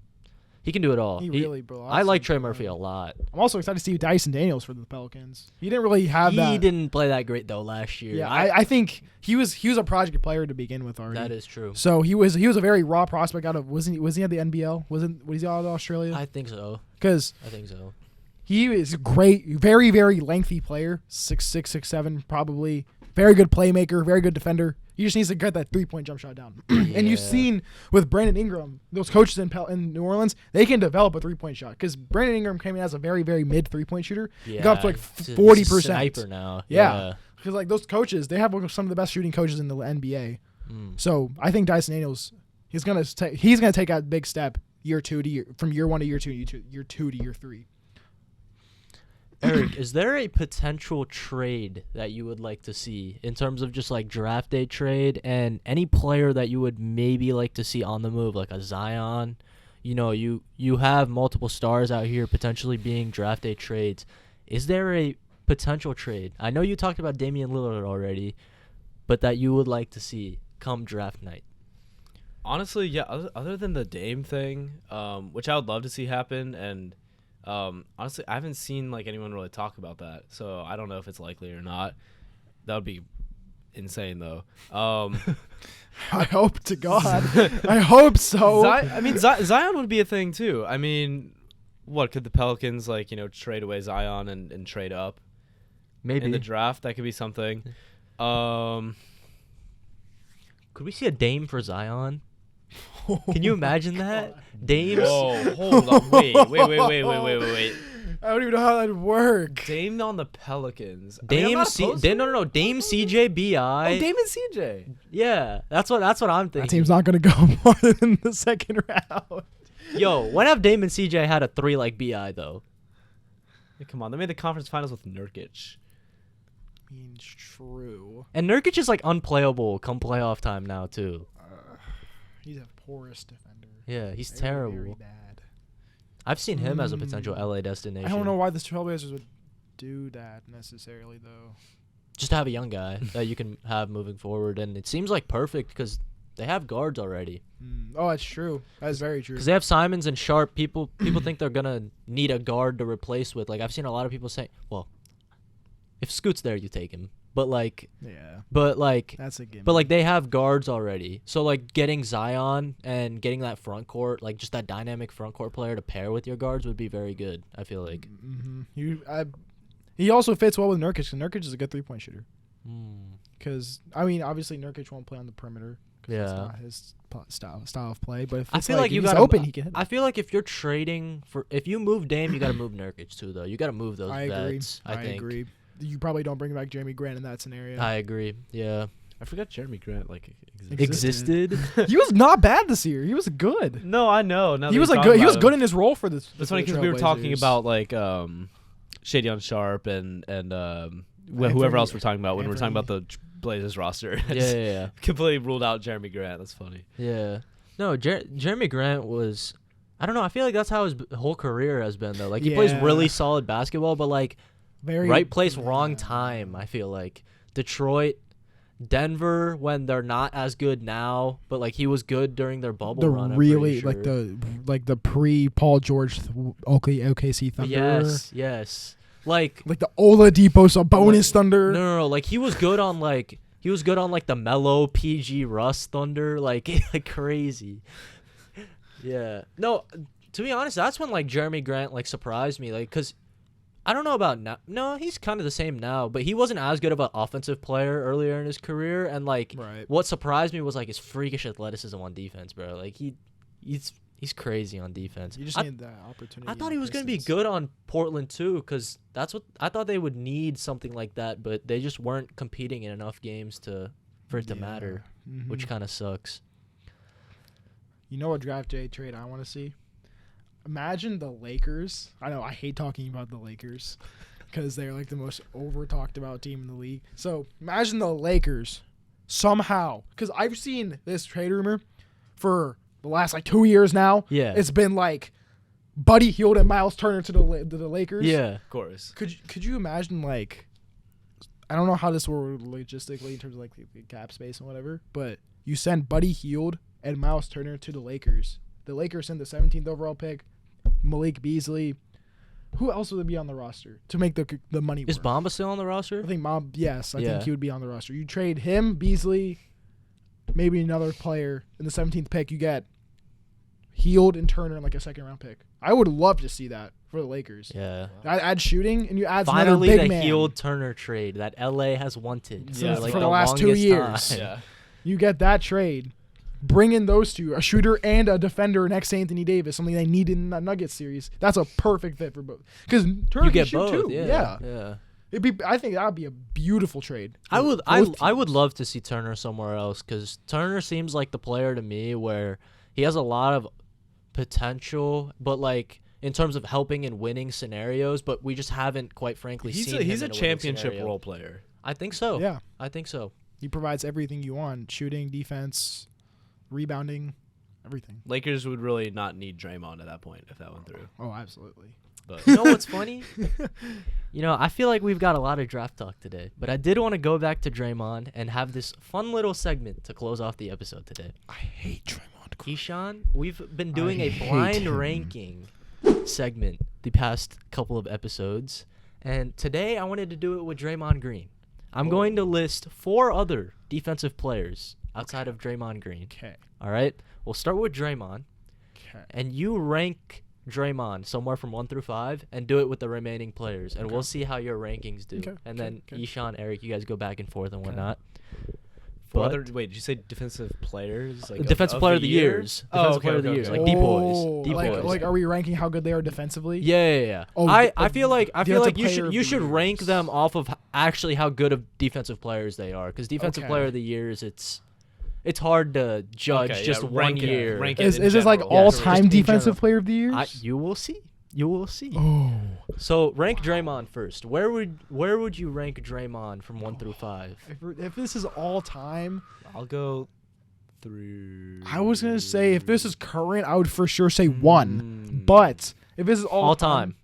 can do it all. He really brought. I like Trey Murphy a lot. I'm also excited to see Dyson Daniels for the Pelicans. He didn't really have that. He didn't play that great though last year. Yeah, I think he was a project player to begin with already. That is true. So he was a very raw prospect out of was he at the NBL? Was he out of Australia? I think so. I think so. He is a great, very, very lengthy player. 6'6", 6'7", probably. Very good playmaker, very good defender. He just needs to get that 3-point jump shot down. And you've seen with Brandon Ingram, those coaches in New Orleans, they can develop a 3-point shot. Because Brandon Ingram came in as a very, very mid 3-point shooter. He got up to like 40%. Sniper now. Yeah. Because like those coaches, they have some of the best shooting coaches in the NBA. So I think Dyson Daniels, he's gonna take a big step from year 1 to year 2, year 2 to year 3. Eric, is there a potential trade that you would like to see in terms of just like draft day trade and any player that you would maybe like to see on the move, like a Zion? You know, you have multiple stars out here potentially being draft day trades. Is there a potential trade? I know you talked about Damian Lillard already, but that you would like to see come draft night. Honestly, yeah, other than the Dame thing, which I would love to see happen, and honestly, I haven't seen like anyone really talk about that, so I don't know if it's likely or not. That would be insane, though. I hope to God. I hope so. Zion would be a thing too. I mean, what could the Pelicans trade away Zion and trade up? Maybe in the draft, that could be something. Could we see a Dame for Zion? Can you imagine that? Dame? Whoa, hold on. Wait. I don't even know how that would work. Dame on the Pelicans. Dame CJ BI. Oh, Dame and CJ. Yeah, that's what I'm thinking. That team's not gonna go more than the second round. Yo, when have Dame and CJ had a 3 like BI though? Hey, come on, they made the conference finals with Nurkic. Means true. And Nurkic is like unplayable come playoff time now too. He's a porous defender. Yeah, he's very, terrible. very bad. I've seen him as a potential LA destination. I don't know why the Trailblazers would do that necessarily, though. Just to have a young guy that you can have moving forward, and it seems like perfect because they have guards already. Oh, that's true. That's very true. Because they have Simons and Sharp. People think they're gonna need a guard to replace with. Like I've seen a lot of people say, well, if Scoot's there, you take him. But that's a gimme. But like they have guards already, so like getting Zion and getting that front court, like just that dynamic front court player to pair with your guards would be very good. I feel like. He also fits well with Nurkic. And Nurkic is a good 3-point shooter. Because obviously Nurkic won't play on the perimeter. Yeah, it's not his style of play. But if I feel like he's open, he can hit it. I feel like if you're trading if you move Dame, you got to move Nurkic too, though. You got to move those vets. I agree. You probably don't bring back Jeremy Grant in that scenario. I agree. Yeah. I forgot Jeremy Grant existed. He was not bad this year. He was good. No, I know. He was good in his role for this. That's funny because we were talking about like Shadion Sharp and whoever else we're talking about when we're talking about the Blazers roster. Yeah. Completely ruled out Jeremy Grant. That's funny. Yeah. No, Jeremy Grant was. I don't know. I feel like that's how his whole career has been though. Like he plays really solid basketball, but like. Right place, wrong time. I feel like Detroit, Denver when they're not as good now, but like he was good during their bubble run. Really like the pre Paul George OKC Thunder. Yes. Like the Oladipo Sabonis Thunder. No. Like he was good on like the mellow PG Russ Thunder. Like crazy. Yeah. No. To be honest, that's when like Jeremy Grant like surprised me. Like because. I don't know about now. No, he's kind of the same now, but he wasn't as good of an offensive player earlier in his career. And like, what surprised me was like his freakish athleticism on defense, bro. Like he's crazy on defense. You just need that opportunity. I thought he was gonna be good on Portland too, because that's what I thought they would need, something like that. But they just weren't competing in enough games for it to matter, which kind of sucks. You know what draft day trade I want to see? Imagine the Lakers. I know I hate talking about the Lakers because they're like the most over-talked about team in the league. So imagine the Lakers somehow, because I've seen this trade rumor for the last like 2 years now. Yeah. It's been like Buddy Hield and Miles Turner to the Lakers. Yeah. Of course. Could you imagine like, I don't know how this will work logistically in terms of like the cap space and whatever, but you send Buddy Hield and Miles Turner to the Lakers. The Lakers send the 17th overall pick, Malik Beasley. Who else would be on the roster to make the money work? Is Bamba still on the roster? I think I think he would be on the roster. You trade him, Beasley, maybe another player in the 17th pick. You get Hield and Turner in like a second-round pick. I would love to see that for the Lakers. Yeah. Add shooting, and you add Finally another big the man. Hield-Turner trade that LA has wanted for the last 2 years. Time. Yeah. You get that trade. Bring in those two, a shooter and a defender next to Anthony Davis, something they need in that Nuggets series. That's a perfect fit for both. Because Turner You can get shoot both. too. Yeah. I think that would be a beautiful trade. I would Both I would teams. love to see Turner somewhere else because Turner seems like the player to me where he has a lot of potential, but like in terms of helping and winning scenarios, but we just haven't quite frankly seen him He's in a winning championship scenario. role player. I think so. Yeah. I think so. He provides everything you want: shooting, defense, rebounding, everything. Lakers would really not need Draymond at that point if that went through. Oh, absolutely. But You know what's funny? I feel like we've got a lot of draft talk today, but I did want to go back to Draymond and have this fun little segment to close off the episode today. I hate Draymond Green. Ishan, we've been doing I a hate blind him. ranking segment the past couple of episodes, and today I wanted to do it with Draymond Green. I'm going to list 4 other defensive players outside of Draymond Green. Okay. All right? We'll start with Draymond, Okay. and you rank Draymond somewhere from 1 through 5 and do it with the remaining players, and we'll see how your rankings do. Okay, And okay, then Ishan, Eric, you guys go back and forth and whatnot. wait, did you say defensive players? Like Defensive player of the years. Defensive player of the years. Like D-boys. D-boys. Like, are we ranking how good they are defensively? Yeah. Oh, I feel like defensive you player of should the should rank years. them off of actually how good of defensive players they are, because defensive Okay. player of the years it's hard to judge Okay, just yeah, 1 rank it, year. rank it. Is in this like general. Yes, all-time just in defensive general. player of the years? You will see. You will see. Oh. So rank Draymond first. Where would you rank Draymond from 1 through 5? If this is all-time, I'll go 3. I was going to say if this is current, I would for sure say 1. But if this is All time.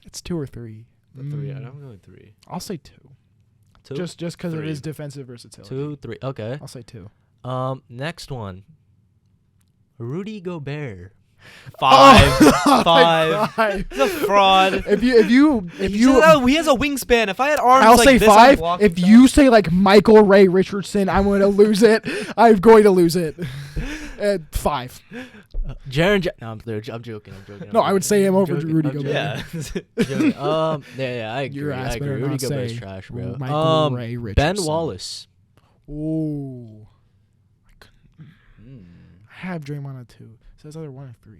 it's 2 or 3. 3. I'm going 3. I'll say 2. 2. Just because of 3. his defensive versatility. 2, 3. Okay. I'll say 2. Next one. Rudy Gobert. 5. 5. 5. He's a fraud. If you He has a wingspan. If I had arms I'll like say this, I'd 5. block If him you say like Michael Ray Richardson, I'm going to lose it. I'm going to lose it. At 5. Jaren No, I'm joking. No, I would say him I'm over joking, Rudy I'm Gobert. joking. Yeah. Joking. Yeah, I agree. Your ass I agree. better Rudy not Gobert's say trash, bro. Michael Ray Ben Richardson. Wallace. Ooh. I have Draymond at 2. So that's either 1 or 3.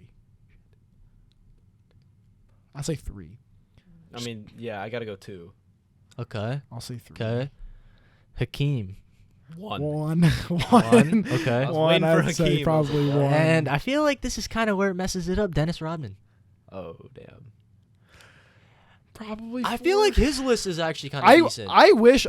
I'll say 3. I mean, yeah, I got to go 2. Okay. I'll say 3. Okay. Hakeem. 1. 1. 1. Okay. I was 1, waiting for I'd say Hakeem. probably 1. And I feel like this is kind of where it messes it up. Dennis Rodman. Oh, damn. probably I feel 4. like his list is actually kind of decent. I wish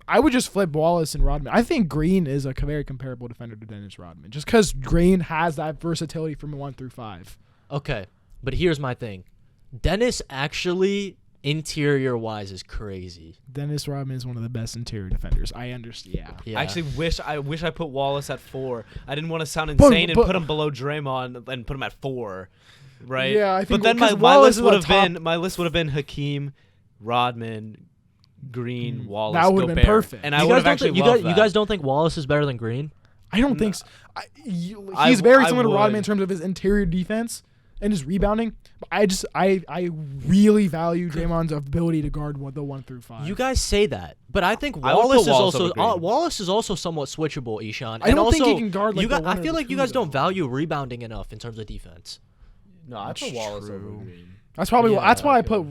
I would just flip Wallace and Rodman. I think Green is a very comparable defender to Dennis Rodman, just because Green has that versatility from 1 through 5. Okay, but here's my thing. Dennis actually, interior-wise, is crazy. Dennis Rodman is one of the best interior defenders. I understand. Yeah. I actually wish I put Wallace at 4. I didn't want to sound But- insane and but- put him below Draymond and put him at 4. Right? Yeah, I think But then because my Wallace list would was have a been Hakeem, Rodman, Green, Wallace, That would've been Gobert. perfect. And I You would guys have don't actually think, loved that. you guys don't think Wallace is better than Green? I don't think so. He's I very similar to would. Rodman in terms of his interior defense and his rebounding. But I really value Draymond's ability to guard the 1 through 5. You guys say that, but I think I would put Wallace is Wallace also over Green. Wallace is also somewhat switchable, Ishan. I And don't think also, he can guard like you the guys, 1 I or feel the like you 2, guys don't though. value rebounding enough in terms of defense. No, I put That's Wallace over true. Green. That's probably Yeah, that's why I okay. put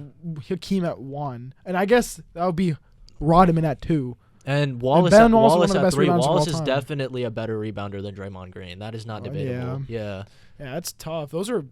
Hakeem at 1, and I guess that would be Rodman at 2. And Wallace, Ben Wallace is one of the at best 3. rebounders of all Wallace is time. definitely a better rebounder than Draymond Green. That is not debatable. Yeah. Yeah, that's tough. Those are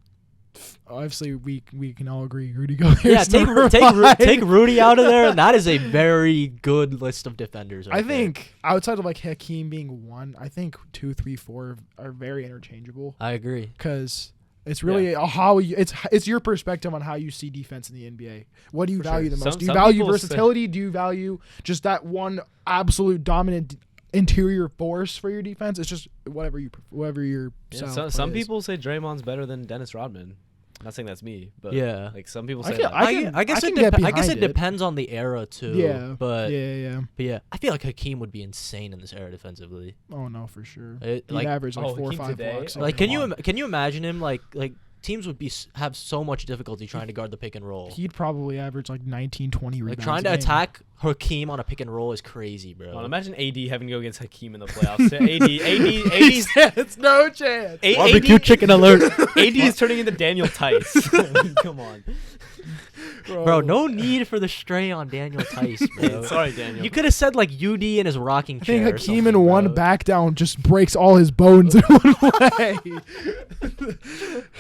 obviously we can all agree Rudy Gobert. Yeah, take Rudy out of there, and that is a very good list of defenders. Right I think outside of like Hakeem being one, I think 2, 3, 4 are very interchangeable. I agree. Because it's really how it's your perspective on how you see defense in the NBA. What do you value the most? Do you value versatility? Do you value just that one absolute dominant interior force for your defense? It's just whatever your some people say Draymond's better than Dennis Rodman. Not saying that's me, but like some people say that. I guess it depends on the era too. Yeah, but yeah, I feel like Hakeem would be insane in this era defensively. Oh no, for sure. He'd average like 4 or 5 blocks. Like, can you imagine him like teams would have so much difficulty trying to guard the pick and roll. He'd probably average like 19, 20 rebounds. Like trying to attack Hakeem on a pick and roll is crazy, bro. Well, imagine AD having to go against Hakeem in the playoffs. AD's it's no chance. Barbecue chicken alert. AD is turning into Daniel Tice. Come on. Bro, no need for the stray on Daniel Tice, bro. Sorry, Daniel. You could have said like UD in his rocking chair. I think Hakeem in one back down just breaks all his bones in one way.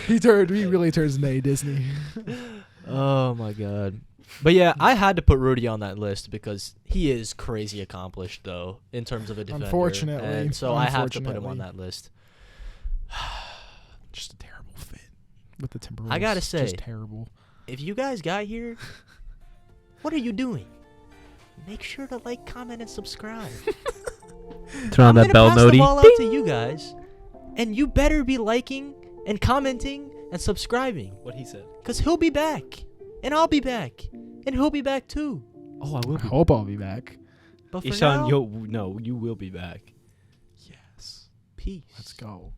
He really turns into a Disney. Oh my god. But yeah, I had to put Rudy on that list because he is crazy accomplished though in terms of a defender. Unfortunately. And so I have to put him on that list. Just a terrible fit with the Timberwolves. I gotta say, just terrible. If you guys got here, what are you doing? Make sure to like, comment, and subscribe. Turn on that bell notification. I'm gonna pass the ball out to you guys, and you better be liking and commenting and subscribing. What he said. Cause he'll be back, and I'll be back, and he'll be back too. Oh, I will. I hope I'll be back. But for Ishan, now, you will be back. Yes. Peace. Let's go.